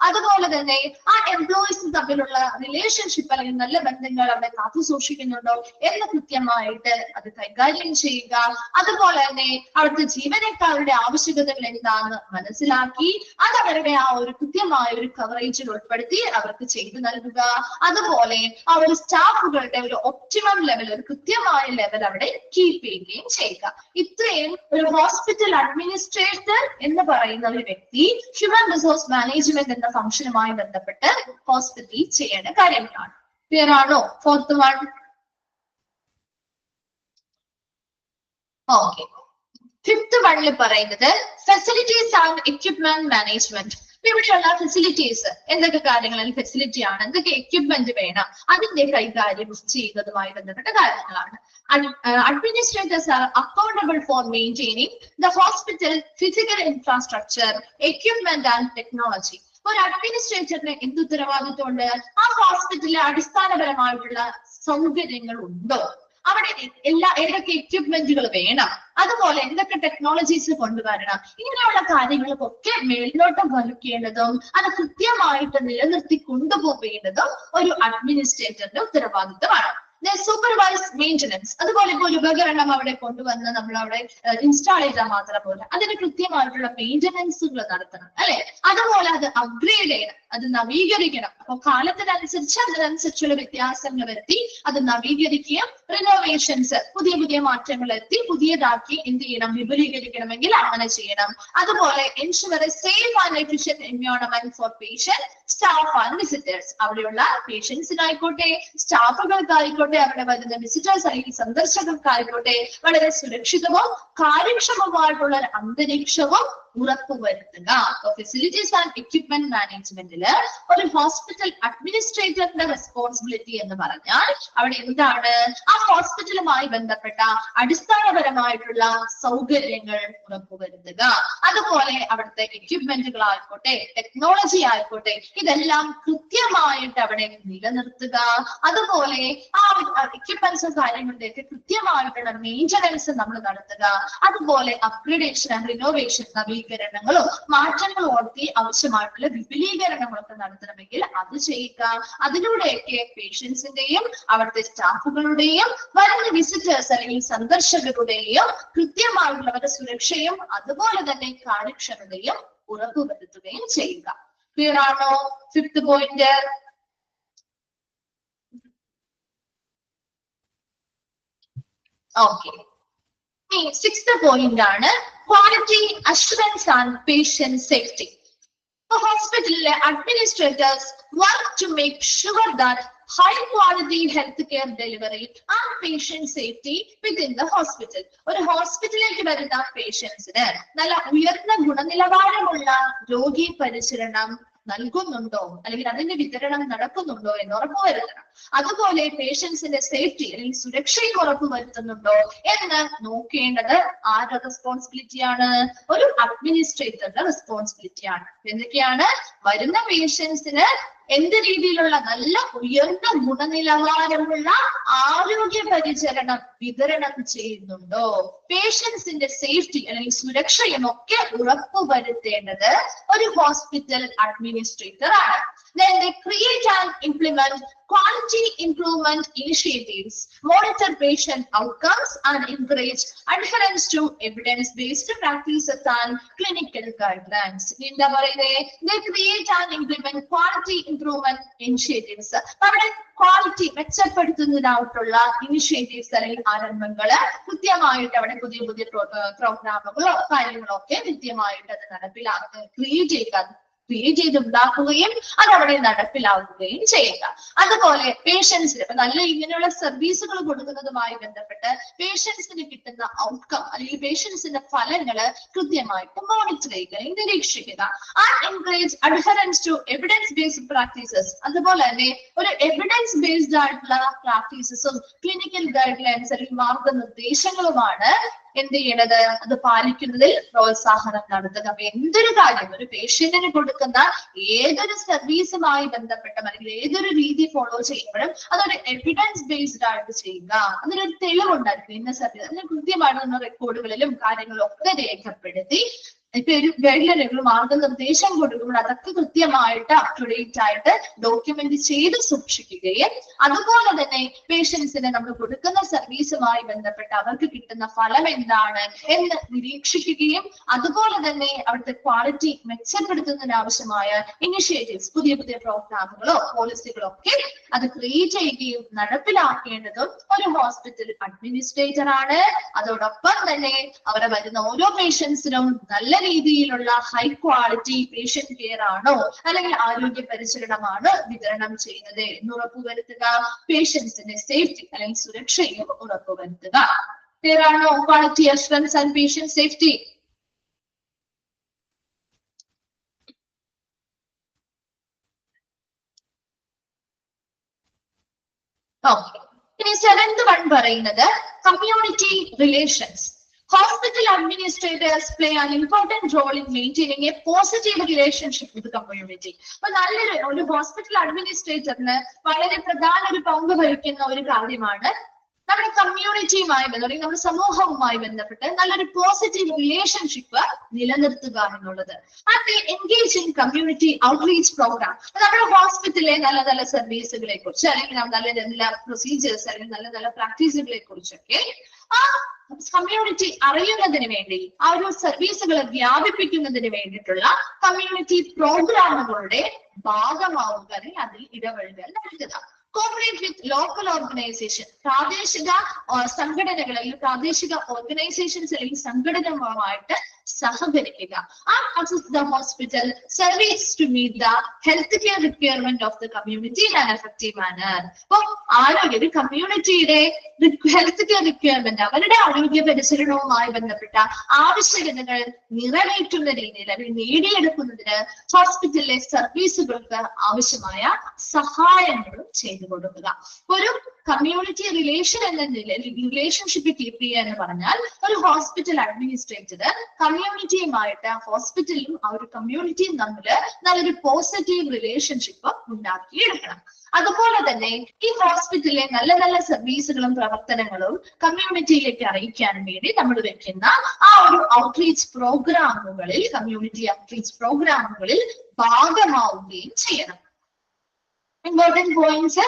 അതുപോലെ തന്നെ ആ എംപ്ലോയീസ് തമ്മിലുള്ള റിലേഷൻഷിപ്പ് അല്ലെങ്കിൽ നല്ല ബന്ധങ്ങൾ അവിടെ കാത്തു സൂക്ഷിക്കുന്നുണ്ടോ എന്ന് കൃത്യമായിട്ട് അത് കൈകാര്യം ചെയ്യുക. അതുപോലെ തന്നെ അവിടുത്തെ ജീവനക്കാരുടെ ആവശ്യകതകൾ എന്താണെന്ന് മനസ്സിലാക്കി അത് അവരുടെ ആ ഒരു കൃത്യമായ ഒരു കവറേജ് ഉൾപ്പെടുത്തി അവർക്ക് ചെയ്തു നൽകുക. അതുപോലെ ആ ഒരു സ്റ്റാഫുകളുടെ ഒരു ഒപ്റ്റിമം ലെവൽ, ഒരു കൃത്യമായ ലെവൽ അവിടെ കീപ്പ് ചെയ്യുകയും ചെയ്യുക. ഇത്രയും ഒരു ഹോസ്പിറ്റൽ അഡ്മിനിസ്ട്രേറ്റർ എന്ന് പറയുന്ന ഒരു വ്യക്തി ഹ്യൂമൻ റിസോഴ്സ് മാനേജ്മെന്റ് എന്ന ഫംഗ്ഷനുമായി ബന്ധപ്പെട്ട് ഹോസ്പിറ്റലിൽ ചെയ്യേണ്ട കാര്യങ്ങളാണ്. ക്ലിയർ ആണോ? Fourth one. ഓക്കെ. ഫിഫ്ത് വണ്ണിൽ പറയുന്നത് ഫെസിലിറ്റീസ് ആൻഡ് എക്യുപ്മെന്റ് മാനേജ്മെന്റ്. ഇവിടെയുള്ള ഫെസിലിറ്റീസ് എന്തൊക്കെ കാര്യങ്ങളിൽ ഫെസിലിറ്റി ആണ്, എന്തൊക്കെ എക്യുപ്മെന്റ് വേണം, അതിന്റെ കൈകാര്യം ചെയ്യുന്നതുമായി ബന്ധപ്പെട്ട കാര്യങ്ങളാണ്. Administrators are accountable for maintaining the hospital physical infrastructure, equipment and technology. ഒരു അഡ്മിനിസ്ട്രേറ്ററിന് എന്ത് ഉത്തരവാദിത്വമുണ്ട്? ആ ഹോസ്പിറ്റലിലെ അടിസ്ഥാനപരമായിട്ടുള്ള സൗകര്യങ്ങൾ ഉണ്ടോ, അവിടെ ഏതൊക്കെ എക്യുപ്മെന്റുകൾ വേണം, അതുപോലെ എന്തൊക്കെ ടെക്നോളജീസ് കൊണ്ടുവരണം, ഇങ്ങനെയുള്ള കാര്യങ്ങൾക്കൊക്കെ മേൽനോട്ടം വഹിക്കേണ്ടതും അത് കൃത്യമായിട്ട് നിലനിർത്തി കൊണ്ടുപോകേണ്ടതും ഒരു അഡ്മിനിസ്ട്രേറ്ററിന്റെ ഉത്തരവാദിത്തമാണ്. Supervise maintenance. അതുപോലെ ഇപ്പോൾ ഒരു ഉപകരണം അവിടെ കൊണ്ടുവന്ന് നമ്മൾ അവിടെ ഇൻസ്റ്റാൾ ചെയ്താൽ മാത്രം പോലെ അതിന് കൃത്യമായിട്ടുള്ള മെയിൻ്റനൻസുകൾ നടത്തണം, അല്ലെ? അതുപോലെ അത് അപ്ഗ്രേഡ് ചെയ്യണം, അത് നവീകരിക്കണം. അപ്പൊ കാലത്തിനനുസരിച്ച് അതിനനുസരിച്ചുള്ള വ്യത്യാസങ്ങൾ വരുത്തി അത് നവീകരിക്കുകയും റിനോവേഷൻസ്, പുതിയ പുതിയ മാറ്റങ്ങൾ എത്തി പുതിയതാക്കി എന്ത് ചെയ്യണം, വിപുലീകരിക്കണമെങ്കിൽ അങ്ങനെ ചെയ്യണം. അതുപോലെ ensure A safe and efficient environment for patient, staff and visitors. അവിടെയുള്ള പേഷ്യൻസിനായിക്കോട്ടെ സ്റ്റാഫുകൾക്കായിക്കോട്ടെ അവിടെ വരുന്ന വിസിറ്റേഴ്സ് അല്ലെങ്കിൽ സന്ദർശകർക്കായിക്കോട്ടെ വളരെ സുരക്ഷിതവും കാര്യക്ഷമമായിട്ടുള്ള ഒരു അന്തരീക്ഷവും ഉറപ്പുവരുത്തുക. ഫെസിലിറ്റീസ് ആൻഡ് എക്യുപ്മെന്റ് മാനേജ്മെന്റില് ഒരു ഹോസ്പിറ്റൽ അഡ്മിനിസ്ട്രേറ്ററിന്റെ റെസ്പോൺസിബിലിറ്റി എന്ന് പറഞ്ഞാൽ അവിടെ എന്താണ്, ആ ഹോസ്പിറ്റലുമായി ബന്ധപ്പെട്ട അടിസ്ഥാനപരമായിട്ടുള്ള സൗകര്യങ്ങൾ ഉറപ്പുവരുത്തുക. അതുപോലെ അവിടുത്തെ എക്യുപ്മെന്റുകൾ ആയിക്കോട്ടെ ടെക്നോളജി ആയിക്കോട്ടെ ഇതെല്ലാം കൃത്യമായിട്ട് അവിടെ നിലനിർത്തുക. അതുപോലെ ആ എക്യുപ്മെന്റ്സും കാര്യങ്ങളുടെയൊക്കെ കൃത്യമായിട്ടുള്ള മെയിൻ്റനൻസ് നമ്മൾ നടത്തുക. അതുപോലെ അപ്ഗ്രേഡേഷൻ ആൻഡ് റിനോവേഷൻ, നവീകരണങ്ങളും മാറ്റങ്ങളും ഓർത്തി ആവശ്യമായിട്ടുള്ള വിപുലീകരണങ്ങളൊക്കെ നടത്തണമെങ്കിൽ അത് ചെയ്യുക. അതിലൂടെയൊക്കെ പേഷ്യൻസിന്റെയും അവിടുത്തെ സ്റ്റാഫുകളുടെയും വരുന്ന വിസിറ്റേഴ്സ് അല്ലെങ്കിൽ സന്ദർശകരുടെയും കൃത്യമായിട്ടുള്ളവരുടെ സുരക്ഷയും അതുപോലെ തന്നെ കാര്യക്ഷമതയും ഉറപ്പുവരുത്തുകയും ചെയ്യുക. ക്ലിയർ ആണോ? Fifth point. Okay. Sixth point ആണ് quality assurance and patient safety. ഹോസ്പിറ്റലിലെ administrators work to make sure that high quality healthcare delivery and patient safety within the hospital. ഒരു ഹോസ്പിറ്റലിലേക്ക് വരുന്ന പേഷ്യൻസിന് നല്ല ഉയർന്ന ഗുണനിലവാരമുള്ള രോഗി പരിചരണം നൽകുന്നുണ്ടോ അല്ലെങ്കിൽ അതിന്റെ വിതരണം നടക്കുന്നുണ്ടോ എന്ന് ഉറപ്പുവരുത്തണം. അതുപോലെ പേഷ്യൻസിന്റെ സേഫ്റ്റി അല്ലെങ്കിൽ സുരക്ഷയും ഉറപ്പുവരുത്തുന്നുണ്ടോ എന്ന് നോക്കേണ്ടത് ആരുടെ റെസ്പോൺസിബിലിറ്റിയാണ്? ഒരു അഡ്മിനിസ്ട്രേറ്ററുടെ റെസ്പോൺസിബിലിറ്റിയാണ്. എന്തൊക്കെയാണ്? വരുന്ന പേഷ്യൻസിന് എന്ത് രീതിയിലുള്ള നല്ല ഉയർന്ന ഗുണനിലവാരമുള്ള ആരോഗ്യ പരിചരണം വിതരണം ചെയ്യുന്നുണ്ടോ? പേഷ്യൻസിന്റെ സേഫ്റ്റി അല്ലെങ്കിൽ സുരക്ഷയും ഒക്കെ ഉറപ്പുവരുത്തേണ്ടത് ഒരു ഹോസ്പിറ്റൽ അഡ്മിനിസ്ട്രേറ്റർ ആണ്. Then they create and implement quality improvement initiatives, monitor patient outcomes, and encourage adherence to evidence-based practices and clinical guidelines. In the way, they create and implement quality improvement initiatives. Quality മെച്ചപ്പെടുത്തുന്നതിനായിട്ടുള്ള initiatives അല്ലെങ്കിൽ ആരംഭങ്ങള് കൃത്യമായിട്ട് അവിടെ പുതിയ പുതിയ പ്രോഗ്രാമുകളോ കാര്യങ്ങളോ ഒക്കെ കൃത്യമായിട്ട് അത് ക്രിയേറ്റ് ചെയ്തുണ്ടാക്കുകയും അതവിടെ നടപ്പിലാക്കുകയും ചെയ്യുക. അതുപോലെ പേഷ്യൻസിന് ഇപ്പൊ നല്ല ഇങ്ങനെയുള്ള സർവീസുകൾ കൊടുക്കുന്നതുമായി ബന്ധപ്പെട്ട് പേഷ്യൻസിന് കിട്ടുന്ന ഔട്ട്കം അല്ലെങ്കിൽ പേഷ്യൻസിന്റെ ഫലങ്ങള് കൃത്യമായിട്ട് മോണിറ്റർ ചെയ്യുക, നിരീക്ഷിക്കുക. Encourage adherence to evidence based practices. അതുപോലെ തന്നെ ഒരു എവിഡൻസ് ബേസ്ഡ് ആയിട്ടുള്ള പ്രാക്ടീസസും ക്ലിനിക്കൽ ഗൈഡ് ലൈൻസ് അല്ലെങ്കിൽ മാർഗനിർദ്ദേശങ്ങളുമാണ് എന്ത് ചെയ്യണത്, അത് പാലിക്കുന്നതിൽ പ്രോത്സാഹനം നടത്തുക. അപ്പൊ എന്തൊരു കാര്യം ഒരു പേഷ്യന്റിന് കൊടുക്കുന്ന ഏതൊരു സർവീസുമായി ബന്ധപ്പെട്ട അല്ലെങ്കിൽ ഏതൊരു രീതി ഫോളോ ചെയ്യുമ്പോഴും അതൊരു എവിഡൻസ് ബേസ്ഡ് ആയിട്ട് ചെയ്യുക. അതിനൊരു തെളിവുണ്ടായിരിക്കും. ഇന്ന സർവീസ് അതിന് കൃത്യമായിട്ടുള്ള റെക്കോർഡുകളിലും കാര്യങ്ങളും ഒക്കെ രേഖപ്പെടുത്തി ഇപ്പൊ ഒരു ഗൈഡ്ലൈനുകൾ മാർഗനിർദ്ദേശം കൊടുക്കുമ്പോൾ അതൊക്കെ കൃത്യമായിട്ട് അപ് ടു ഡേറ്റ് ആയിട്ട് ഡോക്യുമെന്റ് ചെയ്ത് സൂക്ഷിക്കുകയും അതുപോലെ തന്നെ പേഷ്യൻസിന് നമ്മൾ കൊടുക്കുന്ന സർവീസുമായി ബന്ധപ്പെട്ട് അവർക്ക് കിട്ടുന്ന ഫലം എന്താണ് എന്ന് നിരീക്ഷിക്കുകയും അതുപോലെ തന്നെ അവിടുത്തെ ക്വാളിറ്റി മെച്ചപ്പെടുത്തുന്നതിന് ആവശ്യമായ ഇനിഷ്യേറ്റീവ്സ് പുതിയ പുതിയ പ്രോഗ്രാമുകളോ പോളിസികളോ ഒക്കെ അത് ക്രിയേറ്റ് ചെയ്യുകയും നടപ്പിലാക്കേണ്ടതും ഒരു ഹോസ്പിറ്റൽ അഡ്മിനിസ്ട്രേറ്റർ ആണ്. അതോടൊപ്പം തന്നെ അവിടെ വരുന്ന ഓരോ പേഷ്യൻസിനും നല്ല രീതിയിലുള്ള ഹൈ ക്വാളിറ്റി പേഷ്യന്റ് കെയർ ആണോ അല്ലെങ്കിൽ ആരോഗ്യ പരിചരണമാണ് വിതരണം ചെയ്യുന്നത് എന്ന് ഉറപ്പുവരുത്തുക. പേഷ്യൻസിന്റെ സേഫ്റ്റി അല്ലെങ്കിൽ സുരക്ഷയും ഉറപ്പുവരുത്തുക. There are no quality assurance and patient safety. Okay. ഇനി 7th one പറയുന്നത് community relations. Hospital administrators play an important role in maintaining a positive relationship with the community. അപ്പൊ നല്ലൊരു ഹോസ്പിറ്റൽ അഡ്മിനിസ്ട്രേറ്ററിന് വളരെ പ്രധാന ഒരു പങ്ക് വഹിക്കുന്ന ഒരു കാര്യമാണ് നമ്മുടെ കമ്മ്യൂണിറ്റിയുമായി ബന്ധപ്പെട്ട് നമ്മുടെ സമൂഹവുമായി ബന്ധപ്പെട്ട് നല്ലൊരു പോസിറ്റീവ് റിലേഷൻഷിപ്പ് നിലനിർത്തുക എന്നുള്ളത്. അത് engage in community outreach program. നമ്മുടെ ഹോസ്പിറ്റലിലെ നല്ല നല്ല സർവീസുകളെ കുറിച്ച് അല്ലെങ്കിൽ നല്ല നല്ല പ്രൊസീജിയേഴ്സ് അല്ലെങ്കിൽ നല്ല നല്ല പ്രാക്ടീസുകളെ കുറിച്ചൊക്കെ ആ കമ്മ്യൂണിറ്റി അറിയുന്നതിന് വേണ്ടി ആ ഒരു സർവീസുകൾ വ്യാപിപ്പിക്കുന്നതിന് വേണ്ടിയിട്ടുള്ള കമ്മ്യൂണിറ്റി പ്രോഗ്രാമുകളുടെ ഭാഗമാവുക അല്ലെങ്കിൽ അതിൽ ഇടപെടലുകൾ നടത്തുക. Cooperate with local organisation. പ്രാദേശിക സംഘടനകൾ അല്ലെങ്കിൽ പ്രാദേശിക ഓർഗനൈസേഷൻസ് അല്ലെങ്കിൽ സംഘടനകളുമായിട്ട് സഹകരിക്കുക. Assist the hospital service to meet the healthcare requirement of the community in an effective manner. അപ്പൊ ആരോഗ്യ കമ്മ്യൂണിറ്റിയുടെ ഹെൽത്ത് കെയർ റിക്വയർമെന്റ് അവരുടെ ആരോഗ്യ പരിചരണവുമായി ബന്ധപ്പെട്ട ആവശ്യകതകൾ നിറവേറ്റുന്ന രീതിയിൽ അല്ലെങ്കിൽ നേടിയെടുക്കുന്നതിന് ഹോസ്പിറ്റലിലെ സർവീസുകൾക്ക് ആവശ്യമായ സഹായങ്ങളും ചെയ്തു കൊടുക്കുക. ഒരു കമ്മ്യൂണിറ്റി റിലേഷൻ എന്ന നിലയിൽ റിലേഷൻഷിപ്പ് കീപ്പ് ചെയ്യുക എന്ന് പറഞ്ഞാൽ ഒരു ഹോസ്പിറ്റൽ അഡ്മിനിസ്ട്രേറ്റർ കമ്മ്യൂണിറ്റിയുമായിട്ട് ഹോസ്പിറ്റലും ആ ഒരു കമ്മ്യൂണിറ്റിയും തമ്മിൽ നല്ലൊരു പോസിറ്റീവ് റിലേഷൻഷിപ്പ് ഉണ്ടാക്കിയെടുക്കണം. അതുപോലെ തന്നെ ഈ ഹോസ്പിറ്റലിലെ നല്ല നല്ല സർവീസുകളും പ്രവർത്തനങ്ങളും കമ്മ്യൂണിറ്റിയിലേക്ക് അറിയിക്കാൻ വേണ്ടി നമ്മൾ വെക്കുന്ന ആ ഒരു ഔട്ട്റീച്ച് പ്രോഗ്രാമുകളിൽ കമ്മ്യൂണിറ്റി ഔട്ട്റീച്ച് പ്രോഗ്രാമുകളിൽ ഭാഗമാവുകയും ചെയ്യണം. ഇമ്പോർട്ടന്റ് പോയിന്റ്സ്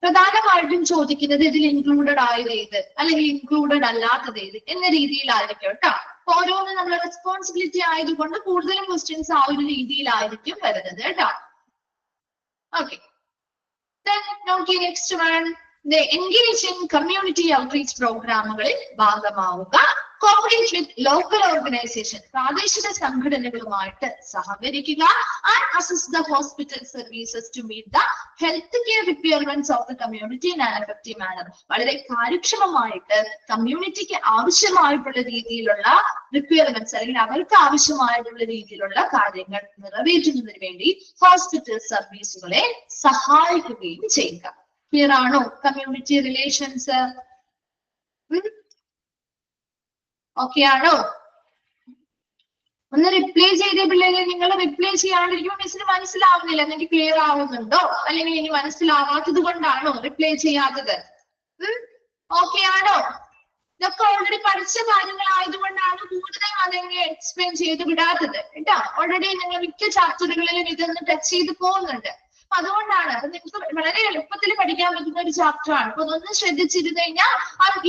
പ്രധാനമായിട്ടും ചോദിക്കുന്നത് ഇതിൽ ഇൻക്ലൂഡഡ് ആയത് ഏത് അല്ലെങ്കിൽ ഇൻക്ലൂഡഡ് അല്ലാത്തത് ഏത് എന്ന രീതിയിലായിരിക്കും കേട്ടോ. ഓരോന്നും നമ്മൾ റെസ്പോൺസിബിലിറ്റി ആയതുകൊണ്ട് കൂടുതലും ക്വസ്റ്റ്യൻസ് ആ ഒരു രീതിയിലായിരിക്കും വരുന്നത് കേട്ടോ. ഓക്കെ, നോക്കി next one. Engage in community outreach പ്രോഗ്രാമുകളിൽ ഭാഗമാവുക. Cooperate with local organisation. പ്രാദേശിക സംഘടനകളുമായിട്ട് സഹകരിക്കുക. And assist the hospital services to meet the health care requirements of the community in an effective manner. വളരെ കാര്യക്ഷമമായിട്ട് കമ്മ്യൂണിറ്റിക്ക് ആവശ്യമായിട്ടുള്ള രീതിയിലുള്ള റിക്വയർമെന്റ്സ് അല്ലെങ്കിൽ അവർക്ക് ആവശ്യമായിട്ടുള്ള രീതിയിലുള്ള കാര്യങ്ങൾ നിറവേറ്റുന്നതിന് വേണ്ടി ഹോസ്പിറ്റൽ സർവീസുകളെ സഹായിക്കുകയും ചെയ്യുക. ക്ലിയർ ആണോ? കമ്മ്യൂണിറ്റി റിലേഷൻസ് ഓക്കെ ആണോ? ഒന്ന് റിപ്ലൈ ചെയ്തേ പിള്ളേരെ. നിങ്ങൾ റിപ്ലൈ ചെയ്യാണ്ടിരിക്കുമ്പോൾ മിസ്സിന് മനസ്സിലാവുന്നില്ല. എനിക്ക് ക്ലിയർ ആവുന്നുണ്ടോ, അല്ലെങ്കിൽ ഇനി മനസ്സിലാവാത്തത് കൊണ്ടാണോ റിപ്ലൈ ചെയ്യാത്തത്? ഓക്കെ ആണോ? ഇതൊക്കെ ഓൾറെഡി പഠിച്ച കാര്യങ്ങളായതുകൊണ്ടാണ് കൂടുതൽ അതെങ്ങനെ എക്സ്പ്ലെയിൻ ചെയ്ത് വിടാത്തത് കേട്ടോ. ഓൾറെഡി നിങ്ങൾ മിക്ക ചാപ്റ്ററുകളിലും ഇതൊന്ന് ടച്ച് ചെയ്ത് പോകുന്നുണ്ട്. അതുകൊണ്ടാണ് അത് നിങ്ങൾക്ക് വളരെ എളുപ്പത്തിൽ പഠിക്കാൻ പറ്റുന്ന ഒരു ചാപ്റ്റർ ആണ്. അപ്പൊ അതൊന്ന് ശ്രദ്ധിച്ചിരുന്നു കഴിഞ്ഞാൽ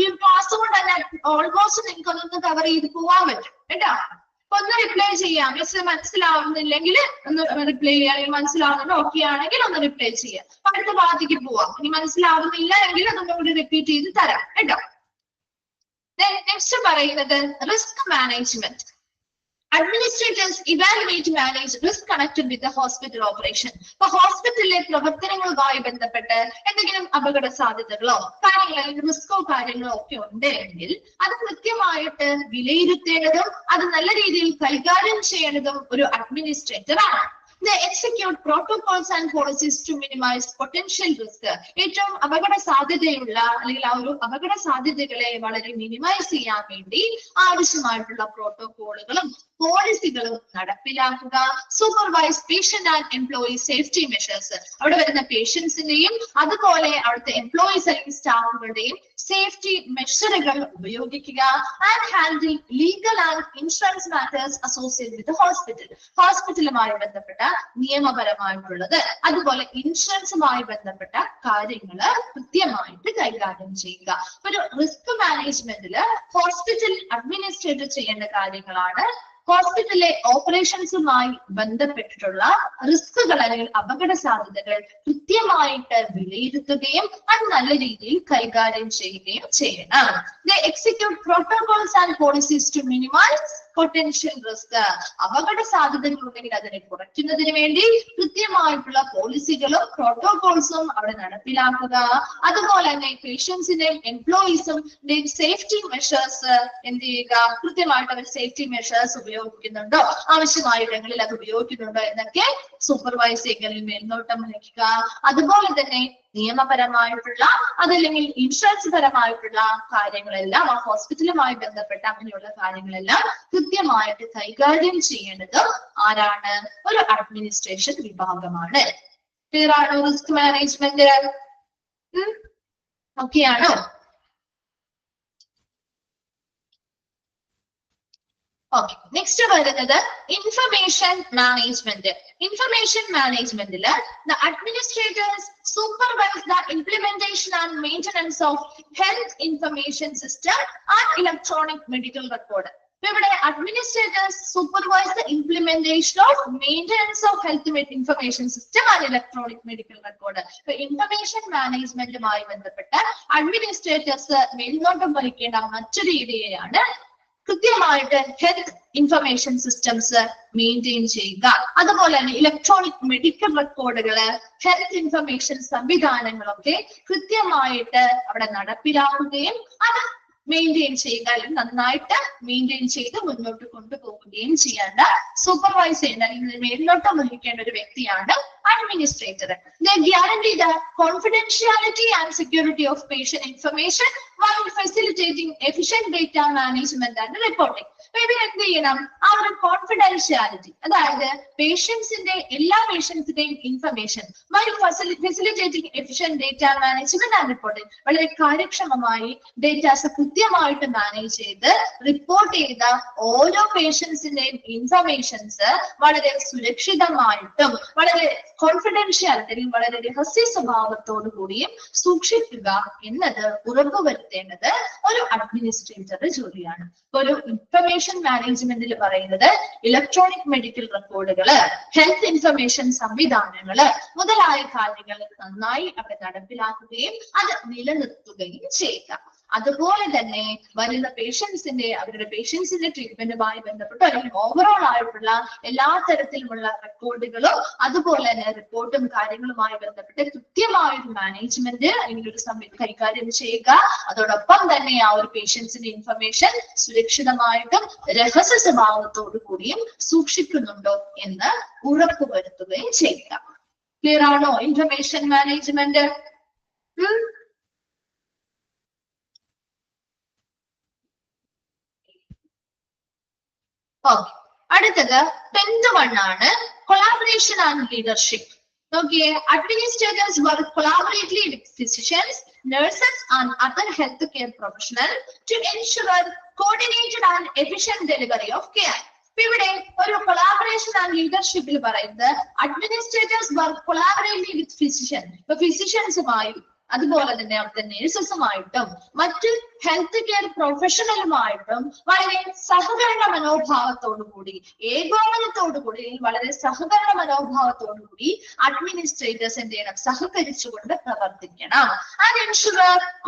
ഈ ക്ലാസ് കൊണ്ട് തന്നെ ഓൾമോസ്റ്റ് നിങ്ങൾക്ക് അതൊന്ന് കവർ ചെയ്ത് പോവാൻ പറ്റും കേട്ടോ. അപ്പൊ ഒന്ന് റിപ്ലൈ ചെയ്യാം. മിസ് മനസ്സിലാവുന്നില്ലെങ്കിൽ ഒന്ന് റിപ്ലൈ ചെയ്യാം. അല്ലെങ്കിൽ മനസ്സിലാവുന്നുണ്ട് ഓക്കെ ആണെങ്കിൽ ഒന്ന് റിപ്ലൈ ചെയ്യാം. അപ്പൊ അടുത്ത ഭാഗത്തേക്ക് പോവാം. ഇനി മനസ്സിലാവുന്നില്ല എങ്കിൽ അതൊന്നും കൂടി റിപ്പീറ്റ് ചെയ്ത് തരാം കേട്ടോ. നെക്സ്റ്റ് പറയുന്നത് risk management. Administrators evaluate manage risk connected with the hospital operation. അപ്പൊ ഹോസ്പിറ്റലിലെ പ്രവർത്തനങ്ങളുമായി ബന്ധപ്പെട്ട് എന്തെങ്കിലും അപകട സാധ്യതകളോ കാര്യങ്ങളോ റിസ്കോ കാര്യങ്ങളോ ഒക്കെ ഉണ്ട് എങ്കിൽ അത് കൃത്യമായിട്ട് വിലയിരുത്തേണ്ടതും അത് നല്ല രീതിയിൽ കൈകാര്യം ചെയ്യേണ്ടതും ഒരു അഡ്മിനിസ്ട്രേറ്റർ ആണ്. They execute protocols and policies to minimize potential risk. ഏറ്റവും അപകട സാധ്യതയുള്ള അല്ലെങ്കിൽ ആ ഒരു അപകട സാധ്യതകളെ വളരെ മിനിമൈസ് ചെയ്യാൻ വേണ്ടി ആവശ്യമായിട്ടുള്ള പ്രോട്ടോകോളുകളും പോളിസികളും നടപ്പിലാക്കുക. Supervise patient and employee safety measures. അവിടെ വരുന്ന പേഷ്യൻസിന്റെയും അതുപോലെ അവിടുത്തെ എംപ്ലോയീസ് അല്ലെങ്കിൽ സ്റ്റാഫുകളുടെയും സേഫ്റ്റി മെഷറുകൾ ഉപയോഗിക്കുക. And handle legal and insurance matters associate with hospital. ഹോസ്പിറ്റലുമായി ബന്ധപ്പെട്ട നിയമപരമായിട്ടുള്ളത് അതുപോലെ ഇൻഷുറൻസുമായി ബന്ധപ്പെട്ട കാര്യങ്ങൾ കൃത്യമായിട്ട് കൈകാര്യം ചെയ്യുക. ഒരു റിസ്ക് മാനേജ്മെന്റില് ഹോസ്പിറ്റൽ അഡ്മിനിസ്ട്രേറ്റർ ചെയ്യേണ്ട കാര്യങ്ങളാണ് ഹോസ്പിറ്റലിലെ ഓപ്പറേഷൻസുമായി ബന്ധപ്പെട്ടിട്ടുള്ള റിസ്കുകൾ അല്ലെങ്കിൽ അപകട സാധ്യതകൾ കൃത്യമായിട്ട് വിലയിരുത്തുകയും അത് നല്ല രീതിയിൽ കൈകാര്യം ചെയ്യുകയും ചെയ്യണം. They execute protocols and policies to minimize potential risk. അപകട സാധ്യതകൾ ഉണ്ടെങ്കിൽ അതിനെ കുറയ്ക്കുന്നതിന് വേണ്ടി കൃത്യമായിട്ടുള്ള പോളിസികളും പ്രോട്ടോകോൾസും അവിടെ നടപ്പിലാക്കുക. അതുപോലെ തന്നെ പേഷ്യൻസിന്റെയും എംപ്ലോയീസിന്റെയും സേഫ്റ്റി മെഷേഴ്സ് എന്ത് ചെയ്യുക, കൃത്യമായിട്ട് അവർ സേഫ്റ്റി മെഷേഴ്സ് ഉപയോഗിക്കുന്നുണ്ടോ, ആവശ്യമായ ഇടങ്ങളിൽ അത് ഉപയോഗിക്കുന്നുണ്ടോ എന്നൊക്കെ സൂപ്പർവൈസ് ചെയ്യുക, മേൽനോട്ടം വഹിക്കുക. അതുപോലെ തന്നെ നിയമപരമായിട്ടുള്ള അതല്ലെങ്കിൽ ഇൻഷുറൻസ് പരമായിട്ടുള്ള കാര്യങ്ങളെല്ലാം ആ ഹോസ്പിറ്റലുമായി ബന്ധപ്പെട്ട അങ്ങനെയുള്ള കാര്യങ്ങളെല്ലാം കൃത്യമായിട്ട് കൈകാര്യം ചെയ്യേണ്ടത് ആരാണ്? ഒരു അഡ്മിനിസ്ട്രേഷൻ വിഭാഗമാണ്. ക്ലിയർ ആണോ? റിസ്ക് മാനേജ്മെന്റ് ഓക്കെ ആണോ? ഓക്കെ, നെക്സ്റ്റ് വരുന്നത് ഇൻഫർമേഷൻ മാനേജ്മെന്റ്. ഇൻഫർമേഷൻ മാനേജ്മെന്റില് the administrators supervise the implementation and maintenance of health information system and electronic medical record. ഇവിടെ administrators supervise the implementation of maintenance of health information system and electronic medical record. Information മാനേജ്മെന്റുമായി ബന്ധപ്പെട്ട administrators മേൽനോട്ടം വഹിക്കേണ്ട മറ്റൊരു ഏരിയയാണ് കൃത്യമായിട്ട് health information systems maintain ചെയ്യുക. അതുപോലെ തന്നെ ഇലക്ട്രോണിക് മെഡിക്കൽ റെക്കോർഡുകള് ഹെൽത്ത് ഇൻഫർമേഷൻ സംവിധാനങ്ങളൊക്കെ കൃത്യമായിട്ട് അവിടെ നടപ്പിലാക്കുകയും അത് മെയിൻറ്റെയിൻ ചെയ്യുക, അല്ലെങ്കിൽ നന്നായിട്ട് മെയിൻറ്റെയിൻ ചെയ്ത് മുന്നോട്ട് കൊണ്ടുപോവുകയും ചെയ്യേണ്ട സൂപ്പർവൈസ് ചെയ്യേണ്ട അല്ലെങ്കിൽ മേൽനോട്ടം വഹിക്കേണ്ട ഒരു വ്യക്തിയാണ് administrator. They guarantee the confidentiality and security of patient information while facilitating efficient data management and reporting. എന്ത് ചെയ്യണം? ആ ഒരു കോൺഫിഡൻഷ്യാലിറ്റി, അതായത് പേഷ്യൻസിന്റെ എല്ലാ പേഷ്യൻസിന്റെയും information while facilitating efficient data management and reporting, വളരെ കാര്യക്ഷമമായി ഡേറ്റാസ് കൃത്യമായിട്ട് മാനേജ് ചെയ്ത് റിപ്പോർട്ട് ചെയ്ത ഓരോ പേഷ്യൻസിന്റെയും ഇൻഫർമേഷൻസ് വളരെ സുരക്ഷിതമായിട്ടും വളരെ കോൺഫിഡൻഷ്യാലിറ്റി വളരെ രഹസ്യ സ്വഭാവത്തോടു കൂടിയും സൂക്ഷിക്കുക എന്നത് ഉറപ്പുവരുത്തേണ്ടത് ഒരു അഡ്മിനിസ്ട്രേറ്ററുടെ ജോലിയാണ്. ഒരു ഇൻഫർമേഷൻ മാനേജ്മെന്റിൽ പറയുന്നത് ഇലക്ട്രോണിക് മെഡിക്കൽ റെക്കോർഡുകള്, ഹെൽത്ത് ഇൻഫർമേഷൻ സംവിധാനങ്ങള് മുതലായ കാര്യങ്ങൾ നന്നായി അവിടെ നടപ്പിലാക്കുകയും അത് നിലനിർത്തുകയും ചെയ്യുക. അതുപോലെ തന്നെ വരുന്ന പേഷ്യൻസിന്റെ അവരുടെ പേഷ്യൻസിന്റെ ട്രീറ്റ്മെന്റുമായി ബന്ധപ്പെട്ട് അല്ലെങ്കിൽ ഓവറോൾ ആയിട്ടുള്ള എല്ലാ തരത്തിലുമുള്ള റെക്കോർഡുകളും അതുപോലെ തന്നെ റിപ്പോർട്ടും കാര്യങ്ങളുമായി ബന്ധപ്പെട്ട് കൃത്യമായ ഒരു മാനേജ്മെന്റ് അല്ലെങ്കിൽ ഒരു കൈകാര്യം ചെയ്യുക. അതോടൊപ്പം തന്നെ ആ ഒരു പേഷ്യൻസിന്റെ ഇൻഫർമേഷൻ സുരക്ഷിതമായിട്ടും രഹസ്യ സ്വഭാവത്തോടു കൂടിയും സൂക്ഷിക്കുന്നുണ്ടോ എന്ന് ഉറപ്പുവരുത്തുകയും ചെയ്യുക. ക്ലിയർ ആണോ ഇൻഫർമേഷൻ മാനേജ്മെന്റ്? ഓക്കെ, അടുത്തത് 10th one ആണ് കൊളാബറേഷൻ ആൻഡ് ലീഡർഷിപ്പ്. നോക്കിയേ, administrators work collaboratively with physicians, nurses and other health care professional to ensure coordinated and efficient delivery of care. ഇവിടെ ഒരു കൊളാബറേഷൻ ആൻഡ് ലീഡർഷിപ്പിൽ പറയുന്നത് administrators work collaboratively with physician, ഇപ്പൊ ഫിസിഷ്യൻസുമായും അതുപോലെ തന്നെ അവിടുത്തെ നേഴ്സസുമായിട്ടും മറ്റ് ഹെൽത്ത് കെയർ പ്രൊഫഷണലുമായിട്ടും വളരെ സഹകരണ മനോഭാവത്തോടുകൂടി, ഏകോപനത്തോടുകൂടി, വളരെ സഹകരണ മനോഭാവത്തോടുകൂടി അഡ്മിനിസ്ട്രേറ്റേഴ്സ് എന്ത് ചെയ്യണം, സഹകരിച്ചുകൊണ്ട് പ്രവർത്തിക്കണം. And ensure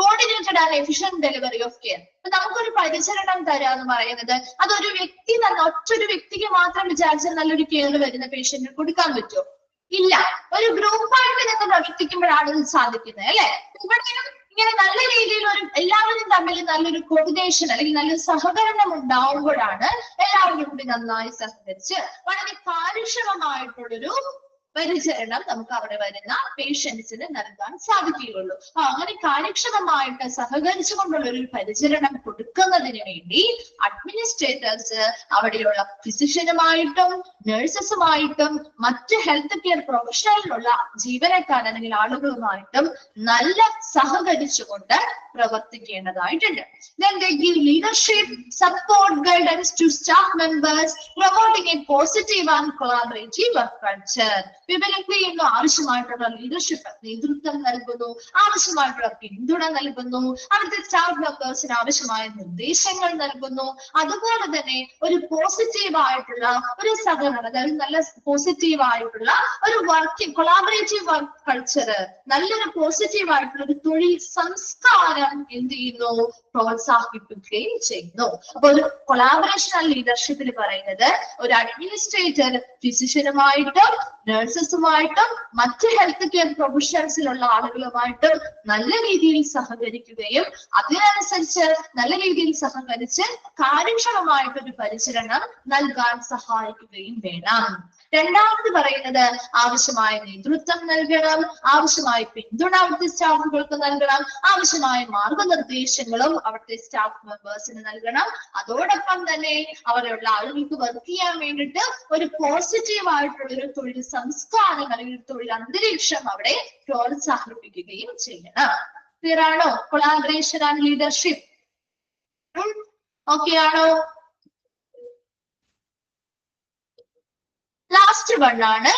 coordinated and efficient delivery of care. അപ്പൊ നമുക്കൊരു പരിചരണം തരാ എന്ന് പറയുന്നത് അതൊരു വ്യക്തി തന്നെ, ഒറ്റൊരു വ്യക്തിക്ക് മാത്രം വിചാരിച്ചാൽ നല്ലൊരു കെയർ വരുന്ന പേഷ്യന്റിന് കൊടുക്കാൻ പറ്റുമോ? ഇല്ല, ഒരു ഗ്രൂപ്പായിട്ട് നിങ്ങൾ പ്രവർത്തിക്കുമ്പോഴാണ് ഇത് സാധിക്കുന്നത്, അല്ലെ? ഇവിടെയും ഇങ്ങനെ നല്ല രീതിയിൽ ഒരു എല്ലാവരും തമ്മിൽ നല്ലൊരു കോർഡിനേഷൻ അല്ലെങ്കിൽ നല്ലൊരു സഹകരണം ഉണ്ടാവുമ്പോഴാണ് എല്ലാവരും കൂടി നന്നായി സഹകരിച്ച് വളരെ കാര്യക്ഷമമായിട്ടുള്ളൊരു പരിചരണം നമുക്ക് അവിടെ വരുന്ന പേഷ്യൻസിന് നൽകാൻ സാധിക്കുകയുള്ളൂ. അങ്ങനെ കാര്യക്ഷമമായിട്ട് സഹകരിച്ചുകൊണ്ടുള്ള ഒരു പരിചരണം കൊടുക്കുന്നതിന് വേണ്ടി അഡ്മിനിസ്ട്രേറ്റേഴ്സ് അവിടെയുള്ള ഫിസിഷ്യനുമായിട്ടും നഴ്സസുമായിട്ടും മറ്റ് ഹെൽത്ത് കെയർ പ്രൊഫഷണലിലുള്ള ജീവനക്കാർ അല്ലെങ്കിൽ ആളുകളുമായിട്ടും നല്ല സഹകരിച്ചുകൊണ്ട് പ്രവർത്തിക്കേണ്ടതായിട്ടുണ്ട്. Then they give leadership, support, guidance to staff members, promoting a positive and collaborative work culture. വിവരങ്ങൾ ചെയ്യുന്നു, ആവശ്യമായിട്ടുള്ള ലീഡർഷിപ്പ് നേതൃത്വം നൽകുന്നു, ആവശ്യമായിട്ടുള്ള പിന്തുണ നൽകുന്നു, അവിടുത്തെ സ്റ്റാഫ് മെമ്പേഴ്സിന് ആവശ്യമായ നിർദ്ദേശങ്ങൾ നൽകുന്നു. അതുപോലെ തന്നെ ഒരു പോസിറ്റീവ് ആയിട്ടുള്ള ഒരു സഹകരണം, അതായത് നല്ല പോസിറ്റീവ് ആയിട്ടുള്ള ഒരു വർക്കിംഗ് കൊളാബറേറ്റീവ് വർക്ക് കൾച്ചർ, നല്ലൊരു പോസിറ്റീവ് ആയിട്ടുള്ള ഒരു തൊഴിൽ സംസ്കാരം എന്ത് ചെയ്യുന്നു, പ്രോത്സാഹിപ്പിക്കുകയും ചെയ്യുന്നു. അപ്പൊ ഒരു കൊളാബറേഷൻ ആൻഡ് ലീഡർഷിപ്പിൽ പറയുന്നത് ഒരു അഡ്മിനിസ്ട്രേറ്റർ ഫിസിഷ്യനുമായിട്ടും നഴ്സസുമായിട്ടും മറ്റ് ഹെൽത്ത് കെയർ പ്രൊഫഷണൽസിലുള്ള ആളുകളുമായിട്ടും നല്ല രീതിയിൽ സഹകരിക്കുകയും അതിനനുസരിച്ച് നല്ല രീതിയിൽ സഹകരിച്ച് കാര്യക്ഷമമായിട്ടൊരു പരിചരണം നൽകാൻ സഹായിക്കുകയും വേണം. രണ്ടാമത് പറയുന്നത് ആവശ്യമായ നേതൃത്വം നൽകണം, ആവശ്യമായ പിന്തുണ അവിടുത്തെ സ്റ്റാഫുകൾക്ക് നൽകണം, ആവശ്യമായ മാർഗനിർദ്ദേശങ്ങളും അവിടുത്തെ സ്റ്റാഫ് മെമ്പേഴ്സിന് നൽകണം. അതോടൊപ്പം തന്നെ അവിടെയുള്ള ആളുകൾക്ക് വർക്ക് ചെയ്യാൻ വേണ്ടിയിട്ട് ഒരു പോസിറ്റീവ് ആയിട്ടുള്ള ഒരു തൊഴിൽ സംസ്കാരം അല്ലെങ്കിൽ തൊഴിൽ അന്തരീക്ഷം അവിടെ പ്രോത്സാഹിപ്പിക്കുകയും ചെയ്യണം. ക്ലിയർ ആണോ? കൊളാബറേഷൻ ആൻഡ് ലീഡർഷിപ്പ് ഓക്കെ ആണോ? ലാസ്റ്റ് വൺ ആണ്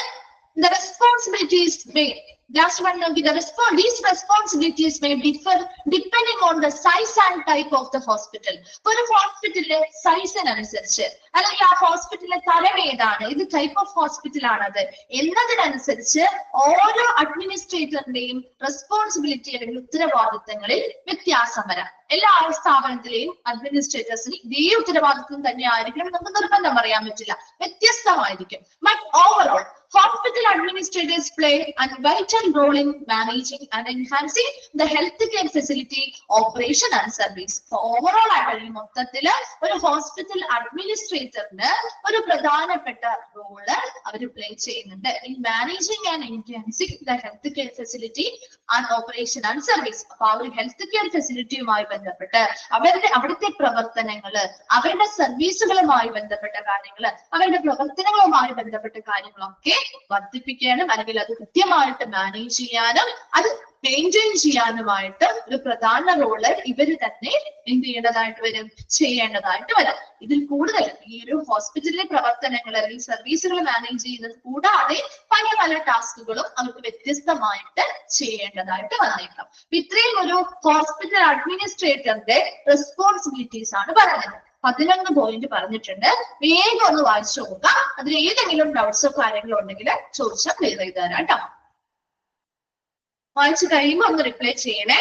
the responsibilities may last one will be these responsibilities may differ depending on the size and type of the hospital. ഒരു ഹോസ്പിറ്റലിലെ സൈസിനനുസരിച്ച് അല്ലെങ്കിൽ ആ ഹോസ്പിറ്റലിലെ തരം ഏതാണ്, ഇത് ടൈപ്പ് ഓഫ് ഹോസ്പിറ്റൽ ആണത് എന്നതിനനുസരിച്ച് ഓരോ അഡ്മിനിസ്ട്രേറ്ററിന്റെയും റെസ്പോൺസിബിലിറ്റി അല്ലെങ്കിൽ ഉത്തരവാദിത്തങ്ങളിൽ വ്യത്യാസം വരാം. എല്ലാ സ്ഥാപനത്തിലെയും അഡ്മിനിസ്ട്രേറ്റേഴ്സിന് ഇതേ ഉത്തരവാദിത്വം തന്നെ ആയിരിക്കണം നമുക്ക് നിർബന്ധം പറയാൻ പറ്റില്ല, വ്യത്യസ്തമായിരിക്കും. But overall hospital administrators play a vital role in managing and enhancing the healthcare facility operation and service. Overall ആയിട്ട് മൊത്തത്തിൽ ഒരു ഹോസ്പിറ്റൽ അഡ്മിനിസ്ട്രേറ്ററിന് ഒരു പ്രധാനപ്പെട്ട റോള് അവർ പ്ലേ ചെയ്യുന്നുണ്ട് in managing and enhancing the healthcare facility and operation and service. അപ്പൊ ആ ഒരു health care ഫെസിലിറ്റിയുമായി ബന്ധപ്പെട്ട് അവിടുത്തെ പ്രവർത്തനങ്ങള്, അവരുടെ സർവീസുകളുമായി ബന്ധപ്പെട്ട കാര്യങ്ങള്, അവരുടെ പ്രവർത്തനങ്ങളുമായി ബന്ധപ്പെട്ട കാര്യങ്ങളൊക്കെ വർദ്ധിപ്പിക്കാനും അല്ലെങ്കിൽ അത് കൃത്യമായിട്ട് മാനേജ് ചെയ്യാനും അത് മെയിൻറ്റെയിൻ ചെയ്യാനുമായിട്ട് ഒരു പ്രധാന റോള് ഇവര് തന്നെ എന്ത് ചെയ്യേണ്ടതായിട്ട് വരും, ചെയ്യേണ്ടതായിട്ട് വരും. ഇതിൽ കൂടുതൽ ഈ ഒരു ഹോസ്പിറ്റലിലെ പ്രവർത്തനങ്ങൾ അല്ലെങ്കിൽ സർവീസുകൾ മാനേജ് ചെയ്യുന്നത് കൂടാതെ പല പല ടാസ്കുകളും അവർക്ക് വ്യത്യസ്തമായിട്ട് ചെയ്യേണ്ടതായിട്ട് വന്നേക്കാം. ഇത്രയും ഒരു ഹോസ്പിറ്റൽ അഡ്മിനിസ്ട്രേറ്ററിന്റെ റെസ്പോൺസിബിലിറ്റീസ് ആണ് പറയുന്നത്. 11 പോയിന്റ് പറഞ്ഞിട്ടുണ്ട്. വേഗം ഒന്ന് വായിച്ചു നോക്കാം. അതിൽ ഏതെങ്കിലും ഡൗട്ട്സോ കാര്യങ്ങളോ ഉണ്ടെങ്കിൽ ചോദിച്ചാൽ ക്ലിയർ ചെയ്ത് തരാം കേട്ടോ. വായിച്ചു കഴിയുമ്പോൾ ഒന്ന് റിപ്ലൈ ചെയ്യണേ.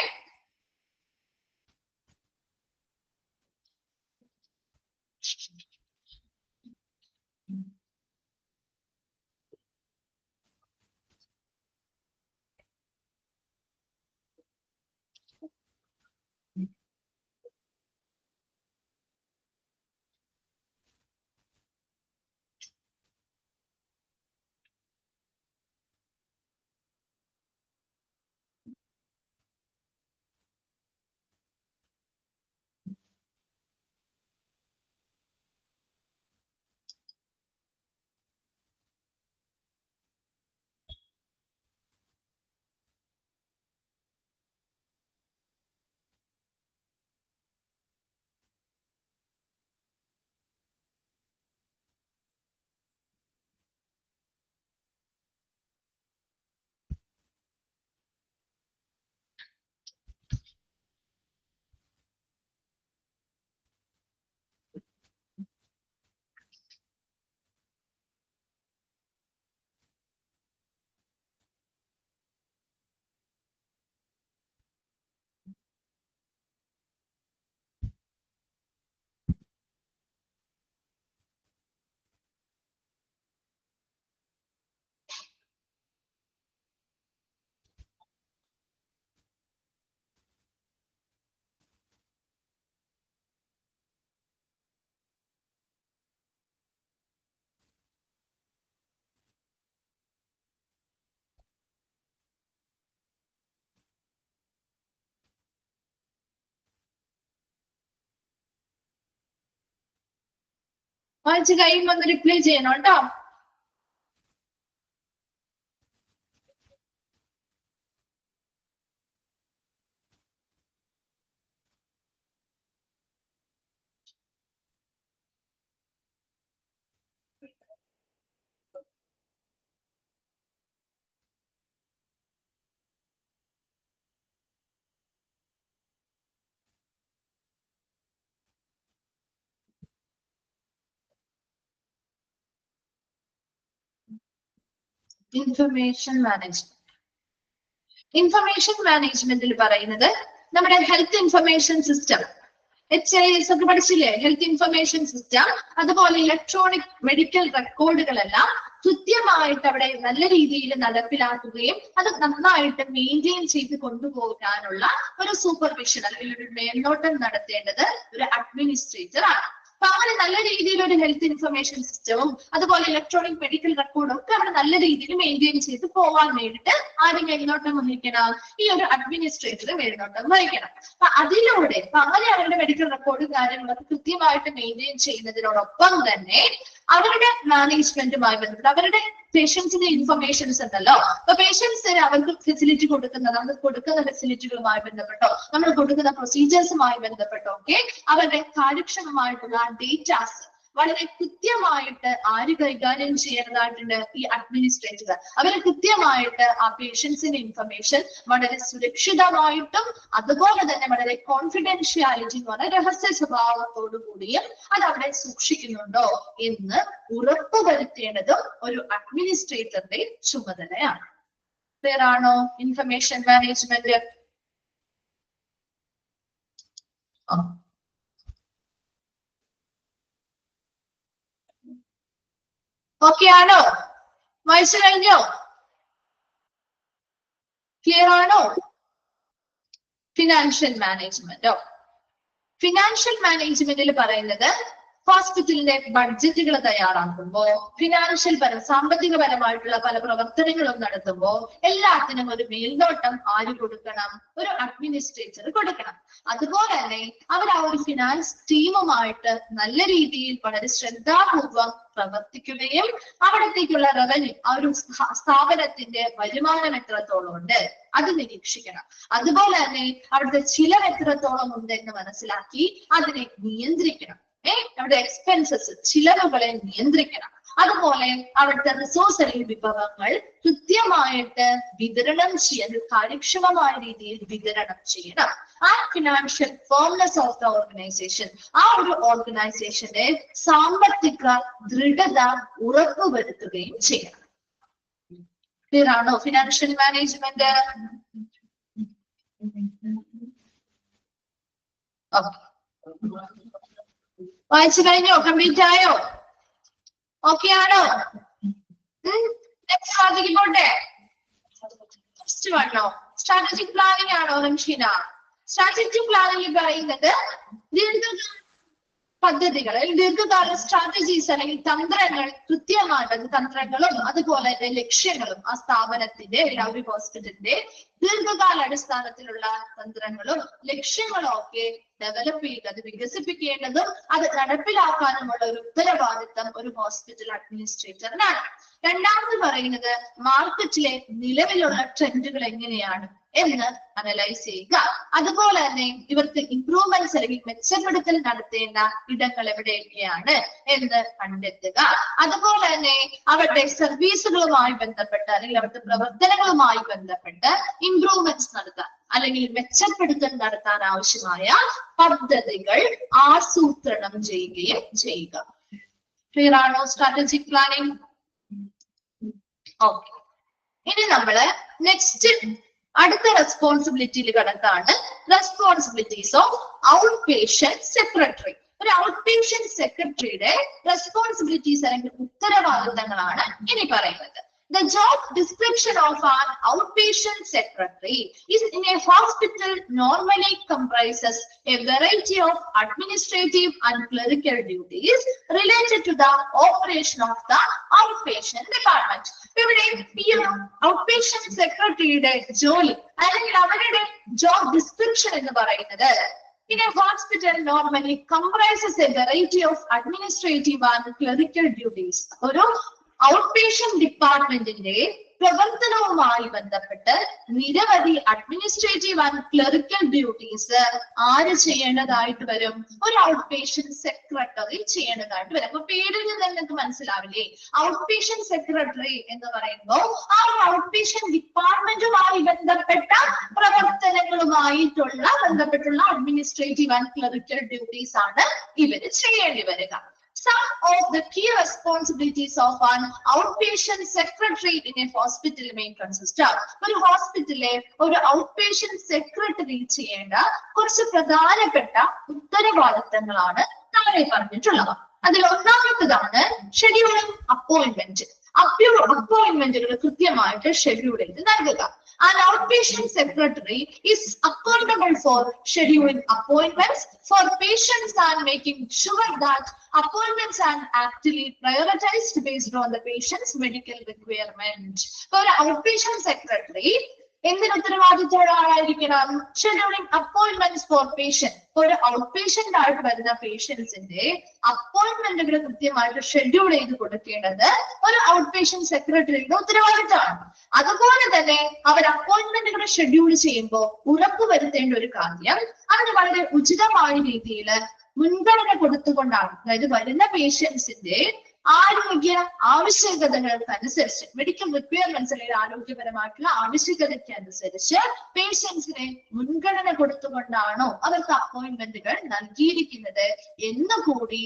വായിച്ച് കഴിയുമ്പോൾ ഒന്ന് റിപ്ലൈ ചെയ്യണം കേട്ടോ. Information management. ഇൻഫർമേഷൻ മാനേജ്മെന്റിൽ പറയുന്നത് നമ്മുടെ ഹെൽത്ത് ഇൻഫർമേഷൻ സിസ്റ്റം, HIS ഒക്കെ പഠിച്ചില്ലേ, ഹെൽത്ത് ഇൻഫർമേഷൻ സിസ്റ്റം, അതുപോലെ ഇലക്ട്രോണിക് മെഡിക്കൽ റെക്കോർഡുകളെല്ലാം കൃത്യമായിട്ട് അവിടെ നല്ല രീതിയിൽ നടപ്പിലാക്കുകയും അത് നന്നായിട്ട് മെയിൻറ്റെയിൻ ചെയ്ത് കൊണ്ടുപോകാനുള്ള ഒരു സൂപ്പർവിഷൻ അല്ലെങ്കിൽ ഒരു മേൽനോട്ടം നടത്തേണ്ടത് ഒരു അഡ്മിനിസ്ട്രേറ്റർ ആണ്. അപ്പൊ അങ്ങനെ നല്ല രീതിയിൽ ഒരു ഹെൽത്ത് ഇൻഫർമേഷൻ സിസ്റ്റവും അതുപോലെ ഇലക്ട്രോണിക് മെഡിക്കൽ റെക്കോർഡും ഒക്കെ അവിടെ നല്ല രീതിയിൽ മെയിൻറ്റെയിൻ ചെയ്ത് പോകാൻ വേണ്ടിയിട്ട് ആരും മേൽനോട്ടം വഹിക്കണം, ഈ ഒരു അഡ്മിനിസ്ട്രേറ്റർ മേൽനോട്ടം വഹിക്കണം. അപ്പൊ അതിലൂടെ അങ്ങനെ അവരുടെ മെഡിക്കൽ റെക്കോർഡും കാര്യങ്ങളൊക്കെ കൃത്യമായിട്ട് മെയിൻറ്റെയിൻ ചെയ്യുന്നതിനോടൊപ്പം തന്നെ അവരുടെ മാനേജ്മെന്റുമായി ബന്ധപ്പെട്ട് അവരുടെ പേഷ്യൻസിന്റെ ഇൻഫർമേഷൻസ് ഉണ്ടല്ലോ, അപ്പൊ പേഷ്യൻസിന് അവർക്ക് ഫെസിലിറ്റി കൊടുക്കുന്നത്, നമ്മൾ കൊടുക്കുന്ന ഫെസിലിറ്റികളുമായി ബന്ധപ്പെട്ടോ നമ്മൾ കൊടുക്കുന്ന പ്രൊസീജിയേഴ്സുമായി ബന്ധപ്പെട്ടോ ഒക്കെ അവരുടെ കാര്യക്ഷമമായിട്ടുള്ള ഡേറ്റാസ് വളരെ കൃത്യമായിട്ട് ആര് കൈകാര്യം ചെയ്യേണ്ടതായിട്ടുണ്ട്, ഈ അഡ്മിനിസ്ട്രേറ്റർ. അവര് കൃത്യമായിട്ട് ആ പേഷ്യൻസിന്റെ ഇൻഫർമേഷൻ വളരെ സുരക്ഷിതമായിട്ടും അതുപോലെ തന്നെ വളരെ കോൺഫിഡൻഷ്യാലിറ്റി എന്ന് പറഞ്ഞ രഹസ്യ സ്വഭാവത്തോടു കൂടിയും അത് അവിടെ സൂക്ഷിക്കുന്നുണ്ടോ എന്ന് ഉറപ്പുവരുത്തേണ്ടതും ഒരു അഡ്മിനിസ്ട്രേറ്ററുടെ ചുമതലയാണ്. ക്ലിയർ ആണോ ഇൻഫർമേഷൻ മാനേജ്മെന്റ്? ഓക്കെ ആണോ? വായിച്ചു കഴിഞ്ഞോ? ക്ലിയർ ആണോ? ഫിനാൻഷ്യൽ മാനേജ്മെന്റോ? ഫിനാൻഷ്യൽ മാനേജ്മെന്റിൽ പറയുന്നത് ഹോസ്പിറ്റലിന്റെ ബഡ്ജറ്റുകൾ തയ്യാറാക്കുമ്പോൾ സാമ്പത്തികപരമായിട്ടുള്ള പല പ്രവർത്തനങ്ങളും നടത്തുമ്പോൾ എല്ലാത്തിനും ഒരു മേൽനോട്ടം ആര് കൊടുക്കണം? ഒരു അഡ്മിനിസ്ട്രേറ്റർ കൊടുക്കണം. അതുപോലെ തന്നെ അവർ ആ ഒരു ഫിനാൻസ് ടീമുമായിട്ട് നല്ല രീതിയിൽ വളരെ ശ്രദ്ധാപൂർവം പ്രവർത്തിക്കുകയും അവിടത്തേക്കുള്ള റവന്യൂ, ആ ഒരു സ്ഥാപനത്തിന്റെ വരുമാനം എത്രത്തോളം ഉണ്ട് അത് നിരീക്ഷിക്കണം. അതുപോലെ തന്നെ അവിടുത്തെ ചിലവ് എത്രത്തോളം ഉണ്ട് എന്ന് മനസ്സിലാക്കി അതിനെ നിയന്ത്രിക്കണം. അവിടെ എക്സ്പെൻസസ്, ചിലവുകളെ നിയന്ത്രിക്കണം. അതുപോലെ അവിടുത്തെ റിസോഴ്സ് അല്ലെങ്കിൽ വിഭവങ്ങൾ കൃത്യമായിട്ട് വിതരണം ചെയ്യാൻ, കാര്യക്ഷമമായ രീതിയിൽ വിതരണം ചെയ്യണം. ആ financial firmness of the organisation, ആ ഒരു ഓർഗനൈസേഷന്റെ സാമ്പത്തിക ദൃഢത ഉറപ്പുവരുത്തുകയും ചെയ്യണം. ക്ലിയർ ആണോ ഫിനാൻഷ്യൽ മാനേജ്മെന്റ്? വായിച്ചു കഴിഞ്ഞോ? കംപ്ലീറ്റ് ആയോ? ഓക്കെ ആണോ? നെക്സ്റ്റ് ഭാഗത്തേക്ക് പോട്ടെ. ഫസ്റ്റ് വണ്ണോ സ്ട്രാറ്റജിക് പ്ലാനിങ് ആണോ റംഷീന? സ്ട്രാറ്റജിക് പ്ലാനിങ് പറയുന്നത് പദ്ധതികൾ, ദീർഘകാല സ്ട്രാറ്റജീസ് അല്ലെങ്കിൽ തന്ത്രങ്ങൾ കൃത്യമായിട്ട്, തന്ത്രങ്ങളും അതുപോലെ തന്നെ ലക്ഷ്യങ്ങളും ആ സ്ഥാപനത്തിന്റെ ഒരു ഹോസ്പിറ്റലിന്റെ ദീർഘകാല അടിസ്ഥാനത്തിലുള്ള തന്ത്രങ്ങളും ലക്ഷ്യങ്ങളും ഒക്കെ ഡെവലപ്പ് ചെയ്യുക, അത് വികസിപ്പിക്കേണ്ടതും അത് നടപ്പിലാക്കാനുമുള്ള ഒരു ഉത്തരവാദിത്തം ഒരു ഹോസ്പിറ്റൽ അഡ്മിനിസ്ട്രേറ്ററിനാണ്. രണ്ടാമത് പറയുന്നത് മാർക്കറ്റിലെ നിലവിലുള്ള ട്രെൻഡുകൾ എങ്ങനെയാണ് എന്ന് അനലൈസ് ചെയ്യുക. അതുപോലെ തന്നെ ഇവർക്ക് ഇംപ്രൂവ്മെന്റ്സ് അല്ലെങ്കിൽ മെച്ചപ്പെടുത്തൽ നടത്തേണ്ട ഇടങ്ങൾ എവിടെയൊക്കെയാണ് എന്ന് കണ്ടെത്തുക. അതുപോലെ തന്നെ അവരുടെ സർവീസുകളുമായി ബന്ധപ്പെട്ട് അല്ലെങ്കിൽ അവരുടെ പ്രവർത്തനങ്ങളുമായി ബന്ധപ്പെട്ട് ഇംപ്രൂവ്മെന്റ്സ് നടത്താൻ അല്ലെങ്കിൽ മെച്ചപ്പെടുത്തൽ നടത്താൻ ആവശ്യമായ പദ്ധതികൾ ആസൂത്രണം ചെയ്യുകയും ചെയ്യുക. ക്ലിയർ ആണോ സ്ട്രാറ്റജിക് പ്ലാനിങ്? ഓക്കെ, ഇനി നമ്മള് നെക്സ്റ്റ് അടുത്ത റെസ്പോൺസിബിലിറ്റിയിൽ കടക്കാണ്. Responsibilities of out patient secretary. ഒരു ഔട്ട് പേഷ്യന്റ് സെക്രട്ടറിയുടെ റെസ്പോൺസിബിലിറ്റീസ് അല്ലെങ്കിൽ ഉത്തരവാദിത്തങ്ങളാണ് ഇനി പറയുന്നത്. The job description of an outpatient secretary is in a hospital normally comprises a variety of administrative and clerical duties related to the operation of the outpatient department. ഇവിടെ ഈ outpatient സെക്രട്ടറിയുടെ ജോലി അല്ലെങ്കിൽ അവരുടെ ജോബ് ഡിസ്ക്രിപ്ഷൻ എന്ന് പറയുന്നത് In a hospital normally comprises a variety of administrative and clerical duties. ഒരു outpatient ഡിപ്പാർട്ട്മെന്റിന്റെ പ്രവർത്തനവുമായി ബന്ധപ്പെട്ട് നിരവധി അഡ്മിനിസ്ട്രേറ്റീവ് ആൻഡ് ക്ലറിക്കൽ ഡ്യൂട്ടീസ് ആര് ചെയ്യേണ്ടതായിട്ട് വരും? ഒരു ഔട്ട്പേഷ്യന്റ് സെക്രട്ടറി ചെയ്യേണ്ടതായിട്ട് വരും. അപ്പൊ പേരിൽ നിന്ന് നിങ്ങൾക്ക് മനസ്സിലാവില്ലേ, ഔട്ട്പേഷ്യന്റ് സെക്രട്ടറി എന്ന് പറയുമ്പോൾ ആ ഔട്ട്പേഷ്യന്റ് ഡിപ്പാർട്ട്മെന്റുമായി ബന്ധപ്പെട്ട പ്രവർത്തനങ്ങളുമായിട്ടുള്ള അഡ്മിനിസ്ട്രേറ്റീവ് ആൻഡ് ക്ലറിക്കൽ ഡ്യൂട്ടീസ് ആണ് ഇവര് ചെയ്യേണ്ടി വരിക. Some of the key responsibilities of an outpatient secretary in a hospital may consist of. ഒരു ഹോസ്പിറ്റലിലെ ഒരു ഔട്ട്പേഷ്യന്റ് സെക്രട്ടറി ചെയ്യേണ്ട കുറച്ച് പ്രധാനപ്പെട്ട ഉത്തരവാദിത്തങ്ങളാണ് താഴെ പറഞ്ഞിട്ടുള്ളത്. അതിൽ ഒന്നാമത്തതാണ് ഷെഡ്യൂളിംഗ് അപ്പോയിന്റ്മെന്റ്. അപ്പോയിന്റ്മെന്റുകൾ കൃത്യമായിട്ട് ഷെഡ്യൂൾ ചെയ്ത് നൽകുക. An outpatient secretary is accountable for scheduling appointments for patients and making sure that appointments are actually prioritized based on the patient's medical requirement. For an outpatient secretary, എന്തിന് ഉത്തരവാദിത്തമുള്ളതായിരിക്കണം? Scheduling appointments for patient. ഒരു outpatient ആയിട്ട് വരുന്ന പേഷ്യൻസിന്റെ അപ്പോയിന്റ്മെന്റുകൾ കൃത്യമായിട്ട് schedule ചെയ്ത് കൊടുക്കേണ്ടത് ഒരു outpatient സെക്രട്ടറിയുടെ ഉത്തരവാദിത്തമാണ്. അതുപോലെ തന്നെ അവർ അപ്പോയിന്റ്മെന്റുകൾ ഷെഡ്യൂൾ ചെയ്യുമ്പോൾ ഉറപ്പുവരുത്തേണ്ട ഒരു കാര്യം, അതിന് വളരെ ഉചിതമായ രീതിയിൽ മുൻഗണന കൊടുത്തുകൊണ്ടാണ്. അതായത് വരുന്ന പേഷ്യൻസിന്റെ ആരോഗ്യ ആവശ്യകതകൾക്കനുസരിച്ച്, മെഡിക്കൽ റിക്വയർമെന്റ്സ് അല്ലെങ്കിൽ ആരോഗ്യപരമായിട്ടുള്ള ആവശ്യകതയ്ക്ക് അനുസരിച്ച് പേഷ്യൻസിനെ മുൻഗണന കൊടുത്തുകൊണ്ടാണോ അവർക്ക് അപ്പോയിന്റ്മെന്റുകൾ നൽകിയിരിക്കുന്നത് എന്ന് കൂടി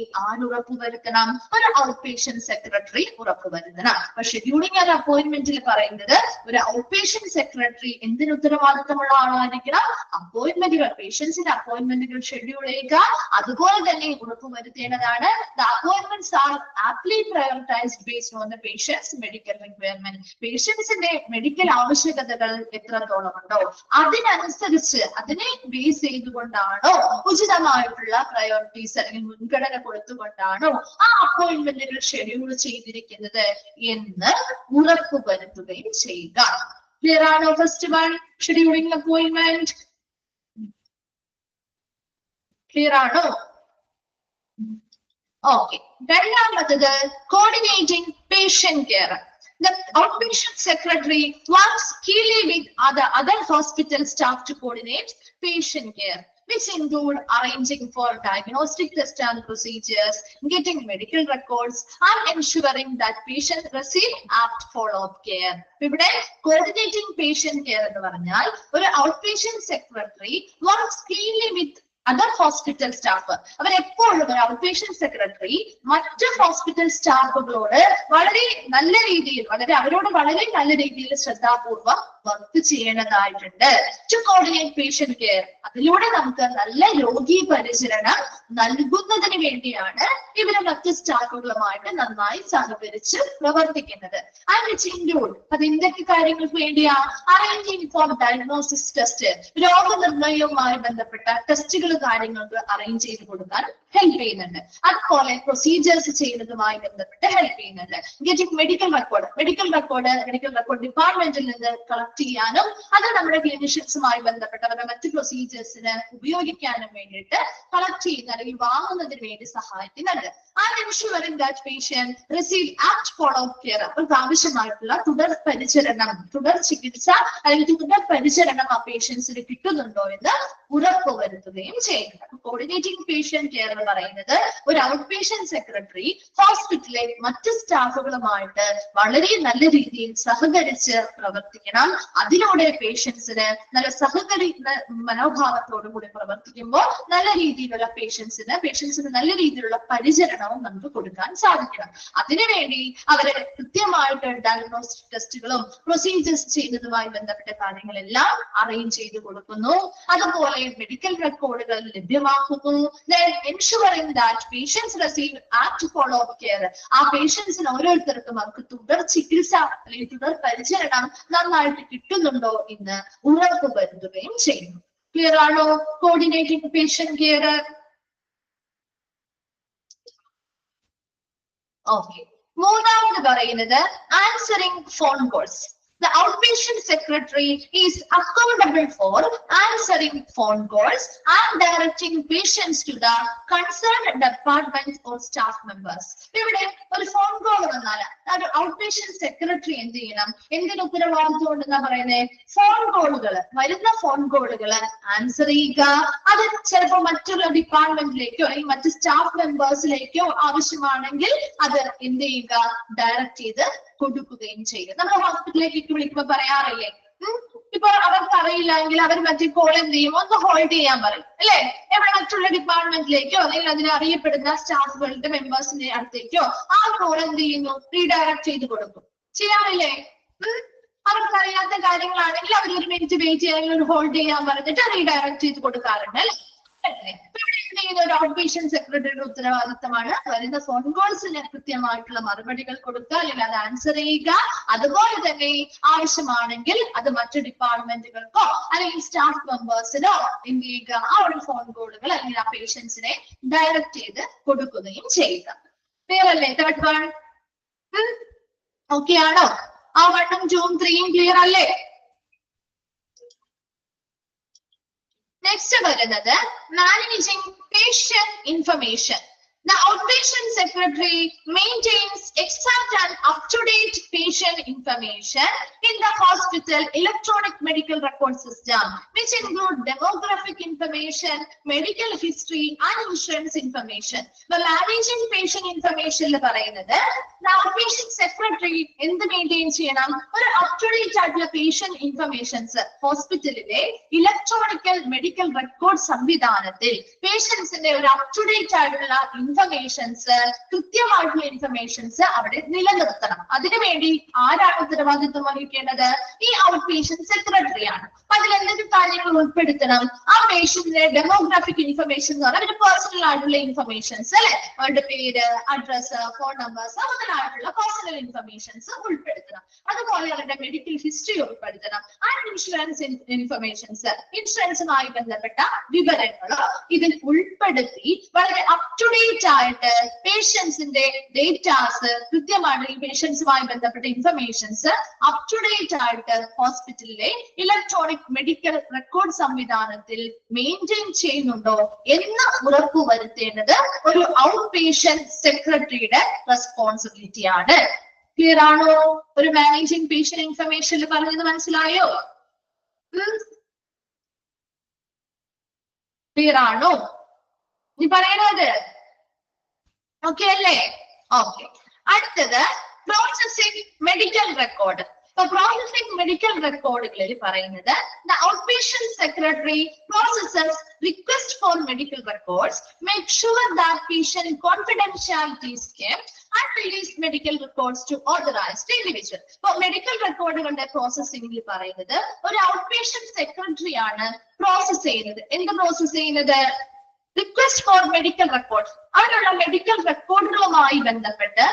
ഉറപ്പുവരുത്തണം? ഒരു ഔട്ട് പേഷ്യന്റ് സെക്രട്ടറി ഉറപ്പുവരുത്തണം. അപ്പൊ ഷെഡ്യൂളിംഗ് ആൻഡ് അപ്പോയിന്റ്മെന്റിൽ പറയുന്നത് ഒരു ഔട്ട് പേഷ്യന്റ് സെക്രട്ടറി എന്തിന് ഉത്തരവാദിത്തമുള്ള ആളായിരിക്കണം? അപ്പോയിന്റ്മെന്റുകൾ, പേഷ്യൻസിന്റെ അപ്പോയിന്റ്മെന്റുകൾ ഷെഡ്യൂൾ ചെയ്യുക. അതുപോലെ തന്നെ ഉറപ്പുവരുത്തേണ്ടതാണ് the appointments are prioritized based on the patient's medical requirement. പേഷ്യൻസിന്റെ മെഡിക്കൽ ആവശ്യകതകൾ എത്രത്തോളം ഉണ്ടോ അതിനനുസരിച്ച്, അതിനെ ബേസ് ചെയ്തുകൊണ്ടാണോ ഉചിതമായിട്ടുള്ള പ്രയോറിറ്റീസ് അല്ലെങ്കിൽ മുൻഗണന കൊടുത്തുകൊണ്ടാണോ ആ അപ്പോയിന്റ്മെന്റുകൾ ഷെഡ്യൂൾ ചെയ്തിരിക്കുന്നത് എന്ന് ഉറപ്പുവരുത്തുകയും ചെയ്യുക. Clear ആണോ? First one, scheduling appointment. Clear ആണോ? Okay. രണ്ടാമത്തത് coordinating patient care. The outpatient secretary works keenly with other hospital staff to coordinate patient care, which include arranging for diagnostic tests and procedures, getting medical records, and ensuring that patients receive apt follow-up care. ഇവിടെ coordinating patient care എന്ന് പറഞ്ഞാൽ ഒരു outpatient secretary works keenly with other hospital staff. അവരെപ്പോഴും ഒരു outpatient secretary മറ്റ് hospital സ്റ്റാഫുകളോട് വളരെ നല്ല രീതിയിൽ, അവരോട് വളരെ നല്ല രീതിയിൽ ശ്രദ്ധാപൂർവം വർക്ക് ചെയ്യേണ്ടതായിട്ടുണ്ട്. ടു കോർഡിനേറ്റ് പേഷ്യന്റ് കെയർ, അതിലൂടെ നമുക്ക് നല്ല രോഗി പരിചരണം നൽകുന്നതിന് വേണ്ടിയാണ് ഇവര് മറ്റ് സ്റ്റാഫുകളുമായിട്ട് നന്നായി സഹകരിച്ച് പ്രവർത്തിക്കുന്നത്. ആൻഡ് ഇറ്റ്സ് ഇൻക്ലൂഡ്, അത് എന്തൊക്കെ കാര്യങ്ങൾക്ക് വേണ്ടിയാ? അറേഞ്ചിങ് ഫോർ ഡയഗ്നോസിസ് ടെസ്റ്റ്, രോഗനിർണയവുമായി ബന്ധപ്പെട്ട ടെസ്റ്റുകൾ കാര്യങ്ങൾക്ക് അറേഞ്ച് ചെയ്ത് കൊടുക്കാൻ ഹെൽപ്പ് ചെയ്യുന്നുണ്ട്. അതുപോലെ പ്രൊസീജിയേഴ്സ് ചെയ്യുന്നതുമായി ബന്ധപ്പെട്ട് ഹെൽപ്പ് ചെയ്യുന്നുണ്ട്. ഗെറ്റിംഗ് മെഡിക്കൽ റെക്കോർഡ് ഡിപ്പാർട്ട്മെന്റിൽ നിന്ന് കളക്ട് ചെയ്യാനും അത് നമ്മുടെ ക്ലിനിഷ്യൻസുമായി ബന്ധപ്പെട്ടവരുടെ മറ്റ് പ്രൊസീജിയേഴ്സിന് ഉപയോഗിക്കാനും വേണ്ടിയിട്ട് കളക്ട് ചെയ്യുന്ന അല്ലെങ്കിൽ വാങ്ങുന്നതിന് വേണ്ടി സഹായിക്കുന്നുണ്ട്. And ensuring that patient receive apt follow up care, അവർക്ക് ആവശ്യമായിട്ടുള്ള തുടർ ചികിത്സ അല്ലെങ്കിൽ തുടർ പരിചരണം ആ പേഷ്യൻസിന് കിട്ടുന്നുണ്ടോ എന്ന് ഉറപ്പുവരുത്തുകയും ചെയ്യുന്നത്. കോർഡിനേറ്റിംഗ് പേഷ്യന്റ് കെയർ എന്ന് പറയുന്നത് ഒരു ഔട്ട് പേഷ്യന്റ് സെക്രട്ടറി ഹോസ്പിറ്റലിലെ മറ്റ് സ്റ്റാഫുകളുമായിട്ട് വളരെ നല്ല രീതിയിൽ സഹകരിച്ച് പ്രവർത്തിക്കണം. അതിലൂടെ പേഷ്യൻസിന് നല്ല സഹകരിക്കുന്ന മനോഭാവത്തോടു കൂടി പ്രവർത്തിക്കുമ്പോൾ നല്ല രീതിയിലുള്ള പേഷ്യൻസിന് നല്ല രീതിയിലുള്ള പരിചരണവും നമുക്ക് കൊടുക്കാൻ സാധിക്കണം. അതിനുവേണ്ടി അവരെ കൃത്യമായിട്ട് ഡയഗ്നോസ്റ്റിക് ടെസ്റ്റുകളും പ്രൊസീജിയേഴ്സ് ചെയ്യുന്നതുമായി ബന്ധപ്പെട്ട കാര്യങ്ങളെല്ലാം അറേഞ്ച് ചെയ്ത് കൊടുക്കുന്നു. അതുപോലെ മെഡിക്കൽ റെക്കോർഡുകൾ ലഭ്യമാക്കുന്നു. Then ensuring that patients receive apt follow-up care, ആ പേഷ്യൻസിന് ഓരോരുത്തർക്കും അവർക്ക് തുടർ ചികിത്സ അല്ലെങ്കിൽ തുടർ പരിചരണം നന്നായിട്ട് കിട്ടുന്നുണ്ടോ എന്ന് ഉറപ്പുവരുത്തുകയും ചെയ്യുന്നു. ക്ലിയർ ആണോ? Coordinating patient care. ഓക്കെ. മൂന്നാമത് പറയുന്നത് answering phone calls. The outpatient secretary is accountable for answering phone calls and directing patients to the concerned department or staff members. ഇവിടെ ഒരു ഫോൺ കോൾ വന്നാൽ ഒരു ഔട്ട്പേഷ്യന്റ് സെക്രട്ടറി എന്ത് ചെയ്യണം? എന്തിന് ഉത്തരവാദിത്വം ഉണ്ടെന്നാ പറയുന്നത്? ഫോൺ കോളുകൾ, വരുന്ന ഫോൺ കോളുകൾ ആൻസർ ചെയ്യുക, അത് ചിലപ്പോൾ മറ്റുള്ള ഡിപ്പാർട്ട്മെന്റിലേക്കോ അല്ലെങ്കിൽ മറ്റു സ്റ്റാഫ് മെമ്പേഴ്സിലേക്കോ ആവശ്യമാണെങ്കിൽ അത് എന്ത് ചെയ്യുക? ഡയറക്റ്റ് ചെയ്ത് കൊടുക്കുകയും ചെയ്യുക. നമ്മൾ ഹോസ്പിറ്റലിലേക്ക് വിളിക്കുമ്പോൾ പറയാറില്ലേ, ഇപ്പൊ അവർക്ക് അറിയില്ല എങ്കിൽ അവർ മറ്റേ കോൾ എന്ത് ചെയ്യും? ഒന്ന് ഹോൾഡ് ചെയ്യാൻ പറയും അല്ലെ? എവിടെ മറ്റുള്ള ഡിപ്പാർട്ട്മെന്റിലേക്കോ അല്ലെങ്കിൽ അതിനെ അറിയപ്പെടുന്ന സ്റ്റാഫുകളുടെ മെമ്പേഴ്സിന്റെ അടുത്തേക്കോ ആ കോൾ എന്ത് ചെയ്യുന്നു? റീഡയറക്ട് ചെയ്ത് കൊടുക്കും. ചെയ്യാറില്ലേ? അവർക്ക് അറിയാത്ത കാര്യങ്ങളാണെങ്കിൽ അവർ ഒരു മിനിറ്റ് വെയിറ്റ് ചെയ്യാൻ ഒരു ഹോൾഡ് ചെയ്യാൻ പറഞ്ഞിട്ട് റീഡയറക്ട് ചെയ്ത് കൊടുക്കാറുണ്ട് അല്ലെ? ഒരു ഔട്ട്പേഷ്യന്റ് സെക്രട്ടറിയുടെ ഉത്തരവാദിത്തമാണ് വരുന്ന ഫോൺ കോൾസിന് കൃത്യമായിട്ടുള്ള മറുപടികൾ കൊടുക്കുക അല്ലെങ്കിൽ അത് ആൻസർ ചെയ്യുക. അതുപോലെ തന്നെ ആവശ്യമാണെങ്കിൽ അത് മറ്റു ഡിപ്പാർട്ട്മെന്റുകൾക്കോ അല്ലെങ്കിൽ സ്റ്റാഫ് മെമ്പേഴ്സിനോ എന്ത് ചെയ്യുക? ആ ഒരു ഫോൺ കോളുകൾ അല്ലെങ്കിൽ ആ പേഷ്യൻസിനെ ഡയറക്റ്റ് ചെയ്ത് കൊടുക്കുകയും ചെയ്യുക. ക്ലിയർ അല്ലേ? തേർഡ് വൺ ഓക്കെ ആണോ? ആ 1 ഉം 2 ഉം 3 ഉം ക്ലിയർ അല്ലേ? നെക്സ്റ്റ് വരുന്നത് managing patient information. The outpatient secretary maintains exact and up-to-date patient information in the hospital electronic medical record system, which include demographic information, medical history, and insurance information. The managing patient information le parayunnathu the outpatient secretary endu maintain cheyanam oru up-to-date aayittulla patient informations hospitalile electronic medical record സംവിധാനത്തിൽ പേഷ്യൻസിന്റെ ഒരു up-to-date ആയിട്ടുള്ള informations, കൃത്യമായിട്ടുള്ള informations അവിടെ നിലനിർത്തണം. അതിനുവേണ്ടി ആരാണ് ഉത്തരവാദിത്വം വഹിക്കേണ്ടത്? ഈ ഔട്ട് പേഷ്യന്റ് സെക്രട്ടറിയാണ്. അതിൽ എന്തൊക്കെ കാര്യങ്ങൾ ഉൾപ്പെടുത്തണം? ആ പേഷ്യന്റിന്റെ ഡെമോഗ്രാഫിക് ഇൻഫർമേഷൻ എന്ന് പറഞ്ഞാൽ അവരുടെ പേഴ്സണൽ ആയിട്ടുള്ള ഇൻഫർമേഷൻസ് അല്ലെ, അവരുടെ പേര്, അഡ്രസ്, ഫോൺ നമ്പേഴ്സ്, മുതലായിട്ടുള്ള പേഴ്സണൽ ഇൻഫർമേഷൻസ് ഉൾപ്പെടുത്തണം. അതുപോലെ അവരുടെ മെഡിക്കൽ ഹിസ്റ്ററി ഉൾപ്പെടുത്തണം. ആൻഡ് ഇൻഷുറൻസ് ഇൻഫർമേഷൻസ്, ഇൻഷുറൻസുമായി ബന്ധപ്പെട്ട വിവരങ്ങൾ ഇതിൽ ഉൾപ്പെടുത്തി വളരെ അപ് ടു ഡേറ്റ് ആയിട്ട് പേഷ്യൻസിന്റെ ഡേറ്റാസ്, കൃത്യമായിട്ട് ഈ പേഷ്യൻസുമായി ബന്ധപ്പെട്ട ഇൻഫർമേഷൻസ് അപ് ടു ഡേറ്റ് ആയിട്ട് ഹോസ്പിറ്റലിലെ ഇലക്ട്രോണിക് മെഡിക്കൽ റെക്കോർഡ് സംവിധാനത്തിൽ മെയിൻറ്റെയിൻ ചെയ്യുന്നുണ്ടോ എന്ന് ഉറപ്പുവരുത്തേണ്ടത് ഒരു ഔട്ട് പേഷ്യന്റ് സെക്രട്ടറിയുടെ റെസ്പോൺസിബിലിറ്റി ആണ്. ക്ലിയർ ആണോ? ഒരു മാനേജിംഗ് പേഷ്യന്റ് ഇൻഫർമേഷനിൽ പറഞ്ഞത് മനസ്സിലായോ? ക്ലിയർ ആണോ? നീ പറയണത് ഓക്കെ അല്ലേ? ഓക്കെ. അടുത്തത് പ്രോസസിംഗ് മെഡിക്കൽ റെക്കോർഡ്. ഇപ്പൊ പ്രോസസിംഗ് മെഡിക്കൽ റെക്കോർഡുകളിൽ പറയുന്നത് the outpatient secretary processes request for medical records, make sure that patient confidentiality is kept and release medical records to authorized individual. ഇപ്പൊ മെഡിക്കൽ റെക്കോർഡുകളുടെ പ്രോസസിംഗിൽ പറയുന്നത് ഒരു ഔട്ട്പേഷ്യന്റ് സെക്രട്ടറി ആണ് process ചെയ്യുന്നത്. എന്ത് process ചെയ്യുന്നത്? Request for medical record. അതിനുള്ള medical റെക്കോർഡുകളുമായി ബന്ധപ്പെട്ട്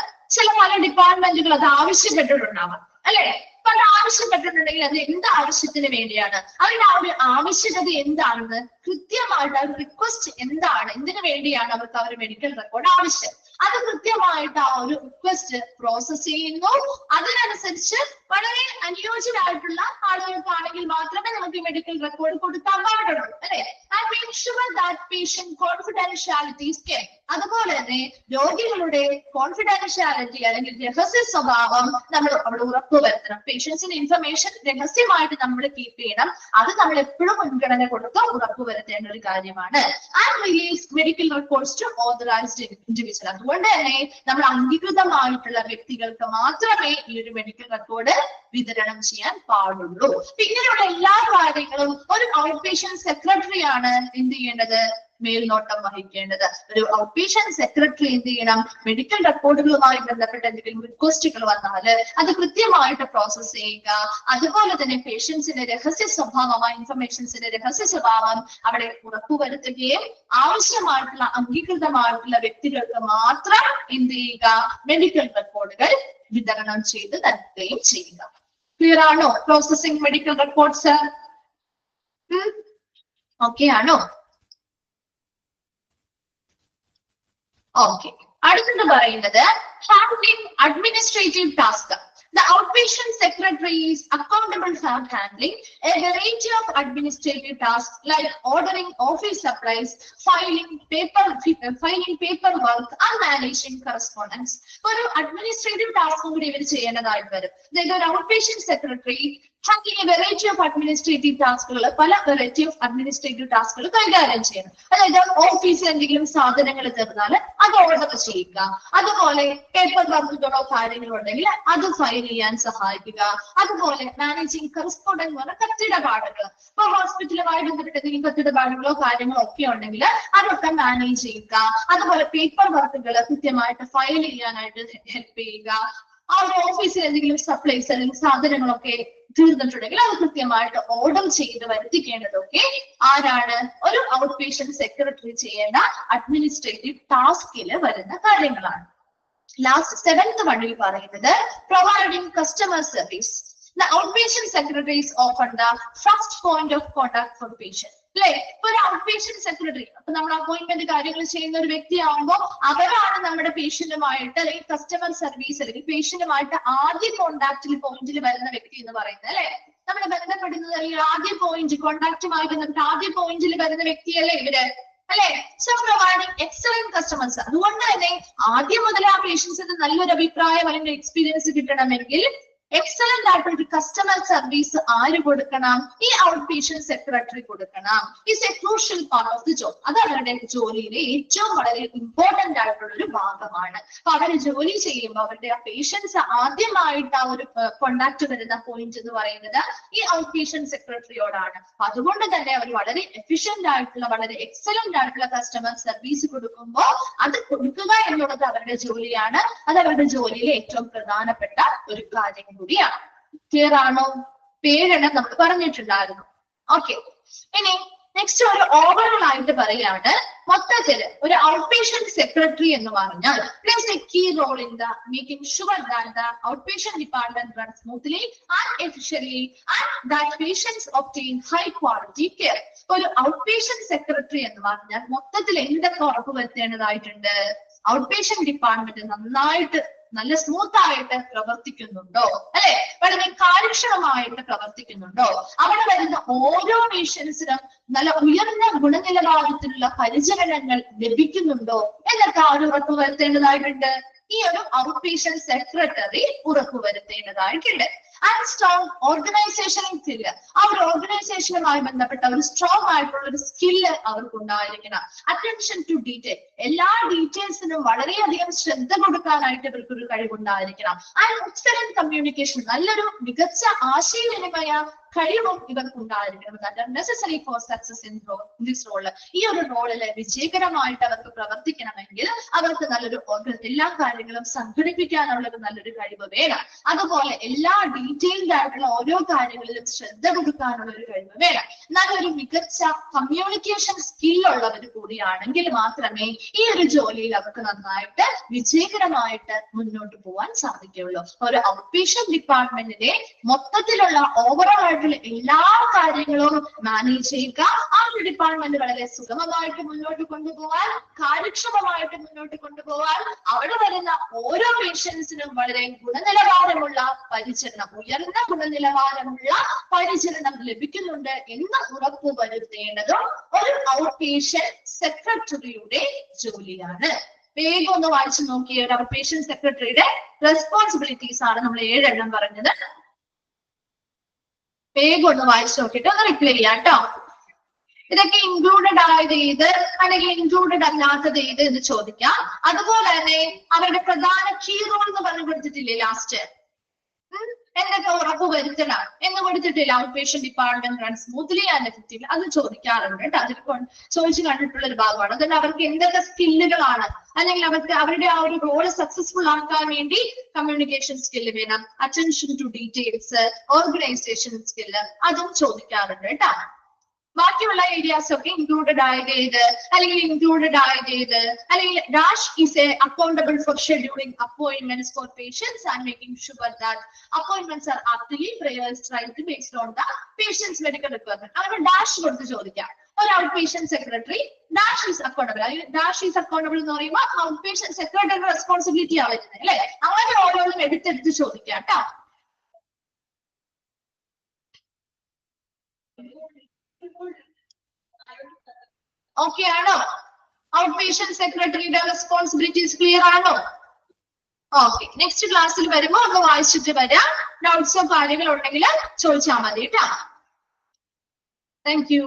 പല ഡിപ്പാർട്ട്മെന്റുകൾ അത് ആവശ്യപ്പെട്ടിട്ടുണ്ടാവാം അല്ലെ? അപ്പൊ അത് ആവശ്യപ്പെട്ടിട്ടുണ്ടെങ്കിൽ അത് എന്ത് ആവശ്യത്തിന് വേണ്ടിയാണ്? അതിന്റെ ആ ഒരു ആവശ്യകത എന്താണെന്ന് കൃത്യമായിട്ട് ആ റിക്വസ്റ്റ് എന്താണ്, എന്തിനു വേണ്ടിയാണ് അവർക്ക് ആ ഒരു മെഡിക്കൽ റെക്കോർഡ് ആവശ്യം, അത് കൃത്യമായിട്ട് ആ ഒരു റിക്വസ്റ്റ് പ്രോസസ് ചെയ്യുന്നു. അതിനനുസരിച്ച് വളരെ അനുയോജ്യരായിട്ടുള്ള ആളുകൾക്കാണെങ്കിൽ മാത്രമേ നമുക്ക് ഈ മെഡിക്കൽ റെക്കോർഡ് കൊടുക്കാൻ പാടുള്ളൂ അല്ലെ? And make sure that patient confidentiality is kept. അതുപോലെ തന്നെ രോഗികളുടെ കോൺഫിഡൻഷ്യാലിറ്റി അല്ലെങ്കിൽ രഹസ്യ സ്വഭാവം നമ്മൾ അവിടെ ഉറപ്പുവരുത്തണം. പേഷ്യൻസിന്റെ ഇൻഫർമേഷൻ രഹസ്യമായിട്ട് നമ്മൾ കീപ്പ് ചെയ്യണം. അത് നമ്മൾ എപ്പോഴും മുൻഗണന കൊടുത്ത് ഉറപ്പുവരുത്തേണ്ട ഒരു കാര്യമാണ്. And release medical records to authorised individual. അതുകൊണ്ട് തന്നെ നമ്മൾ അംഗീകൃതമായിട്ടുള്ള വ്യക്തികൾക്ക് മാത്രമേ ഈ ഒരു മെഡിക്കൽ റെക്കോർഡ് വിതരണം ചെയ്യാൻ പാടുള്ളൂ. ഇങ്ങനെയുള്ള എല്ലാ കാര്യങ്ങളും ഒരു ഔട്ട് പേഷ്യന്റ് സെക്രട്ടറിയാണ് എന്ത് ചെയ്യേണ്ടത്? മേൽനോട്ടം വഹിക്കേണ്ടത്. ഒരു ഔട്ട് പേഷ്യന്റ് സെക്രട്ടറി എന്ത് ചെയ്യണം? മെഡിക്കൽ റെക്കോർഡുകളുമായി ബന്ധപ്പെട്ട എന്തെങ്കിലും റിക്വസ്റ്റുകൾ വന്നാൽ അത് കൃത്യമായിട്ട് പ്രോസസ് ചെയ്യുക. അതുപോലെ തന്നെ പേഷ്യൻസിന്റെ രഹസ്യ സ്വഭാവമായ ഇൻഫർമേഷൻസിന്റെ രഹസ്യ സ്വഭാവം അവിടെ ഉറപ്പുവരുത്തുകയും ആവശ്യമായിട്ടുള്ള അംഗീകൃതമായിട്ടുള്ള വ്യക്തികൾക്ക് മാത്രം എന്ത് ചെയ്യുക? മെഡിക്കൽ റെക്കോർഡുകൾ വിതരണം ചെയ്ത് നൽകുകയും ചെയ്യുക. ക്ലിയർ ആണോ? പ്രോസസിംഗ് മെഡിക്കൽ റെക്കോർഡ്സ് ഓക്കെ ആണോ? ഓക്കെ. അടുത്തത് പറയുന്നത് handling administrative task. The outpatient secretary is accountable for handling a variety of administrative tasks like ordering office supplies, filing paperwork, and managing correspondence. ഒരു അഡ്മിനിസ്ട്രേറ്റീവ് ടാസ്ക് കൂടി ഇവർ ചെയ്യേണ്ടതായിട്ട് വരും. അതായത് ഒരു outpatient secretary handling a variety of administrative tasks, പല variety of administrative ടാസ്കുകൾ കൈകാര്യം ചെയ്യണം. അതായത് ഓഫീസിൽ എന്തെങ്കിലും സാധനങ്ങൾ തീർന്നാൽ അത് ഓർഡർ ചെയ്യുക, അതുപോലെ പേപ്പർ വർക്കുകളോ കാര്യങ്ങളോ ഉണ്ടെങ്കിൽ അത് ഫയൽ ചെയ്യാൻ സഹായിക്കുക, അതുപോലെ മാനേജിങ് കറസ്പോണ്ടന്റ് എന്ന് പറഞ്ഞ കത്തിടപാടുകൾ, ഇപ്പൊ ഹോസ്പിറ്റലുമായി ബന്ധപ്പെട്ട് എന്തെങ്കിലും കത്തിടപാടുകളോ കാര്യങ്ങളോ ഒക്കെ ഉണ്ടെങ്കിൽ അതൊക്കെ മാനേജ് ചെയ്യുക, അതുപോലെ പേപ്പർ വർക്കുകൾ കൃത്യമായിട്ട് ഫയൽ ചെയ്യാനായിട്ട് ഹെൽപ്പ് ചെയ്യുക, ആ ഒരു ഓഫീസിൽ എന്തെങ്കിലും സപ്ലൈസ് അല്ലെങ്കിൽ സാധനങ്ങളൊക്കെ തീർന്നിട്ടുണ്ടെങ്കിൽ അത് കൃത്യമായിട്ട് ഓർഡർ ചെയ്ത് വരുത്തിക്കേണ്ടതൊക്കെ ആരാണ്? ഒരു ഔട്ട് പേഷ്യന്റ് സെക്രട്ടറി ചെയ്യേണ്ട അഡ്മിനിസ്ട്രേറ്റീവ് ടാസ്കിൽ വരുന്ന കാര്യങ്ങളാണ്. ലാസ്റ്റ് 7th വണ്ണിൽ പറയുന്നത് providing customer service. The outpatient secretary is often the first point of contact for the patient. അല്ലെ, ഇപ്പൊ ഒരു ഔട്ട് പേഷ്യന്റ് സെക്രട്ടറി, അപ്പൊ നമ്മൾ അപ്പോയിന്റ്മെന്റ് കാര്യങ്ങൾ ചെയ്യുന്ന ഒരു വ്യക്തിയാകുമ്പോൾ അവരാണ് നമ്മുടെ പേഷ്യന്റുമായിട്ട് അല്ലെങ്കിൽ കസ്റ്റമർ സർവീസ് അല്ലെങ്കിൽ പേഷ്യന്റുമായിട്ട് ആദ്യ കോണ്ടാക്റ്റിൽ പോയിന്റിൽ വരുന്ന വ്യക്തി എന്ന് പറയുന്നത്. അല്ലെ, നമ്മൾ ബന്ധപ്പെടുന്നത് അല്ലെങ്കിൽ ആദ്യ പോയിന്റ് കോണ്ടാക്റ്റുമായി ബന്ധപ്പെട്ട് ആദ്യ പോയിന്റിൽ വരുന്ന വ്യക്തിയല്ലേ ഇവര്, അല്ലെ? So providing excellent customers. അതുകൊണ്ട് തന്നെ ആദ്യം മുതൽ ആ പേഷ്യൻസിന് നല്ലൊരു അഭിപ്രായം അല്ലെങ്കിൽ എക്സ്പീരിയൻസ് കിട്ടണമെങ്കിൽ എക്സലന്റ് ആയിട്ടൊരു കസ്റ്റമർ സർവീസ് ആര് കൊടുക്കണം? ഈ ഔട്ട് പേഷ്യന്റ് സെക്രട്ടറി കൊടുക്കണം. It's A crucial part of the job. അത് അവരുടെ ജോലിയിലെ ഏറ്റവും വളരെ ഇമ്പോർട്ടന്റ് ആയിട്ടുള്ള ഒരു ഭാഗമാണ്. അപ്പൊ അവര് ജോലി ചെയ്യുമ്പോൾ അവരുടെ ആ പേഷ്യൻസ് ആദ്യമായിട്ട് ആ ഒരു കോണ്ടാക്ട് വരുന്ന പോയിന്റ് എന്ന് പറയുന്നത് ഈ ഔട്ട് പേഷ്യന്റ് സെക്രട്ടറിയോടാണ്. അതുകൊണ്ട് തന്നെ അവർ വളരെ എഫിഷ്യന്റ് ആയിട്ടുള്ള വളരെ എക്സലന്റ് ആയിട്ടുള്ള കസ്റ്റമർ സർവീസ് കൊടുക്കുമ്പോൾ അത് കൊടുക്കുക എന്നുള്ളത് അവരുടെ ജോലിയാണ്. അത് അവരുടെ ജോലിയിലെ ഏറ്റവും പ്രധാനപ്പെട്ട ഒരു കാര്യം കൂടിയാണ്. ക്ലിയർ ആണോ? പേരെണ്ണം നമ്മൾ പറഞ്ഞിട്ടുണ്ടായിരുന്നു. ഓക്കെ, ഇനി നെക്സ്റ്റ് ഒരു ഓവറോൾ ആയിട്ട് പറയാണ്. മൊത്തത്തില് ഒരു ഔട്ട് പേഷ്യന്റ് സെക്രട്ടറി എന്ന് പറഞ്ഞാൽ plays a key role in the making sure that the outpatient department run smoothly and efficiently and that patients obtain high quality care. ഒരു ഔട്ട് പേഷ്യന്റ് സെക്രട്ടറി എന്ന് പറഞ്ഞാൽ മൊത്തത്തിൽ എന്തൊക്കെ ഉറപ്പുവരുത്തേണ്ടതായിട്ടുണ്ട്? ഔട്ട് പേഷ്യന്റ് ഡിപ്പാർട്ട്മെന്റ് നന്നായിട്ട് നല്ല smooth ആയിട്ട് പ്രവർത്തിക്കുന്നുണ്ടോ, അല്ലെ? വളരെ കാര്യക്ഷമമായിട്ട് പ്രവർത്തിക്കുന്നുണ്ടോ? അവിടെ വരുന്ന ഓരോ പേഷ്യൻസിനും നല്ല ഉയർന്ന ഗുണനിലവാരത്തിലുള്ള പരിചരണങ്ങൾ ലഭിക്കുന്നുണ്ടോ എന്നൊക്കെ ആര് ഉറപ്പുവരുത്തേണ്ടതായിട്ടുണ്ട്? ഈ ഒരു ഔട്ട് പേഷ്യന്റ് സെക്രട്ടറി ഉറപ്പുവരുത്തേണ്ടതായിട്ടുണ്ട്. And strong organisational skill. ആ ഒരു ഓർഗനൈസേഷനുമായി ബന്ധപ്പെട്ട ഒരു സ്ട്രോങ് ആയിട്ടുള്ള ഒരു സ്കില്ല് അവർക്ക് ഉണ്ടായിരിക്കണം. Attention to detail. എല്ലാ ഡീറ്റെയിൽസിനും വളരെയധികം ശ്രദ്ധ കൊടുക്കാനായിട്ട് ഇവർക്ക് ഒരു കഴിവുണ്ടായിരിക്കണം. And excellent communication. നല്ലൊരു മികച്ച ആശയവിനിമയ കഴിവും ഇവർക്ക് ഉണ്ടായിരിക്കണം. Necessary for success in this role. ഈ ഒരു റോളില് വിജയകരമായിട്ട് അവർക്ക് പ്രവർത്തിക്കണമെങ്കിൽ അവർക്ക് നല്ലൊരു എല്ലാ കാര്യങ്ങളും സംഘടിപ്പിക്കാനുള്ള ഒരു നല്ലൊരു കഴിവ് വേണം. അതുപോലെ എല്ലാ ഡീറ്റെയിൽഡ് ആയിട്ടുള്ള ഓരോ കാര്യങ്ങളിലും ശ്രദ്ധ കൊടുക്കാനുള്ള ഒരു കഴിവ് വേണം. നല്ലൊരു മികച്ച കമ്മ്യൂണിക്കേഷൻ സ്കില്ലുള്ളവർ കൂടിയാണെങ്കിൽ മാത്രമേ ഈ ഒരു ജോലിയിൽ അവർക്ക് നന്നായിട്ട് വിജയകരമായിട്ട് മുന്നോട്ട് പോകാൻ സാധിക്കുകയുള്ളൂ. ഒരു ഔട്ട് പേഷ്യന്റ് ഡിപ്പാർട്ട്മെന്റിന്റെ മൊത്തത്തിലുള്ള ഓവറോൾ ആയിട്ടുള്ള എല്ലാ കാര്യങ്ങളും മാനേജ് ചെയ്യുക. ആ ഒരു ഡിപ്പാർട്ട്മെന്റ് വളരെ സുഗമമായിട്ട് മുന്നോട്ട് കൊണ്ടുപോകാൻ, കാര്യക്ഷമമായിട്ട് മുന്നോട്ട് കൊണ്ടുപോകാൻ, അവിടെ വരുന്ന ഓരോ പേഷ്യൻസിനും വളരെ ഗുണനിലവാരമുള്ള പരിചരണം, ഉയർന്ന ഗുണനിലവാരമുള്ള പരിചരണം ലഭിക്കുന്നുണ്ട് എന്ന് ഉറപ്പുവരുത്തേണ്ടതും ഒരു ഔട്ട് പേഷ്യന്റ് സെക്രട്ടറിയുടെ ജോലിയാണ്. വേഗം ഒന്ന് വായിച്ചു നോക്കിയ ഒരു ഔട്ട് പേഷ്യന്റ് സെക്രട്ടറിയുടെ റെസ്പോൺസിബിലിറ്റീസ് ആണ് നമ്മൾ 7 എണ്ണം പറഞ്ഞത്. വേഗം ഒന്ന് വായിച്ചു നോക്കിയിട്ട് ഒന്ന് റിപ്ലൈ ചെയ്യാം കേട്ടോ. ഇതൊക്കെ ഇൻക്ലൂഡഡ് ആയത് ഏത് അല്ലെങ്കിൽ ഇൻക്ലൂഡഡ് അല്ലാത്തത് ഏത് എന്ന് ചോദിക്കാം. അതുപോലെ തന്നെ അവരുടെ പ്രധാന കീ റോൾ എന്ന് പറഞ്ഞു കൊടുത്തിട്ടില്ലേ ലാസ്റ്റ്? എന്തൊക്കെ ഉറപ്പുവരുത്തണം എന്ന് കൊടുത്തിട്ടില്ല? Out patient department run smoothly and effectively. അത് ചോദിക്കാറുണ്ട് കേട്ടോ. അതിൽ ചോദിച്ചു കണ്ടിട്ടുള്ള ഒരു ഭാഗമാണ്. അതുകൊണ്ട് അവർക്ക് എന്തൊക്കെ സ്കില്ലുകളാണ് അല്ലെങ്കിൽ അവർക്ക് അവരുടെ ആ ഒരു റോള് സക്സസ്ഫുൾ ആക്കാൻ വേണ്ടി കമ്മ്യൂണിക്കേഷൻ സ്കില്ല് വേണം, attention to details, organization skill, അതും ചോദിക്കാറുണ്ട് കേട്ടോ. ബാക്കിയുള്ള ഏരിയാസ് ഒക്കെ ഇൻക്ലൂഡഡ് ആയത് ഏത് അല്ലെങ്കിൽ ഇൻക്ലൂഡഡ് ആയത് ഏത് അല്ലെങ്കിൽ dash is a accountable for scheduling appointments for patients and making sure that appointments are aptly prioritised based on the patients medical requirement. അങ്ങനെ ഡാഷ് കൊടുത്ത് ചോദിക്കാം. ഒരു out patient secretary dash is accountable. Dash is accountable എന്ന് പറയുമ്പോൾ out patient സെക്രട്ടറിയുടെ responsibility ആണ് വരുന്നത്, അല്ലെ? അങ്ങനെ ഓരോന്നും എടുത്തെടുത്ത് ചോദിക്കാം കേട്ടോ. ഓക്കെ ആണോ? ഔട്ട് പേഷ്യന്റ് സെക്രട്ടറിയുടെ റെസ്പോൺസിബിലിറ്റീസ് ക്ലിയർ ആണോ? ഓക്കെ, നെക്സ്റ്റ് ക്ലാസ്സിൽ വരുമ്പോ ഒന്ന് വായിച്ചിട്ട് വരാം. ഡൗട്ട്സോ കാര്യങ്ങളോ ഉണ്ടെങ്കിൽ ചോദിച്ചാൽ മതി കേട്ടോ. Thank you.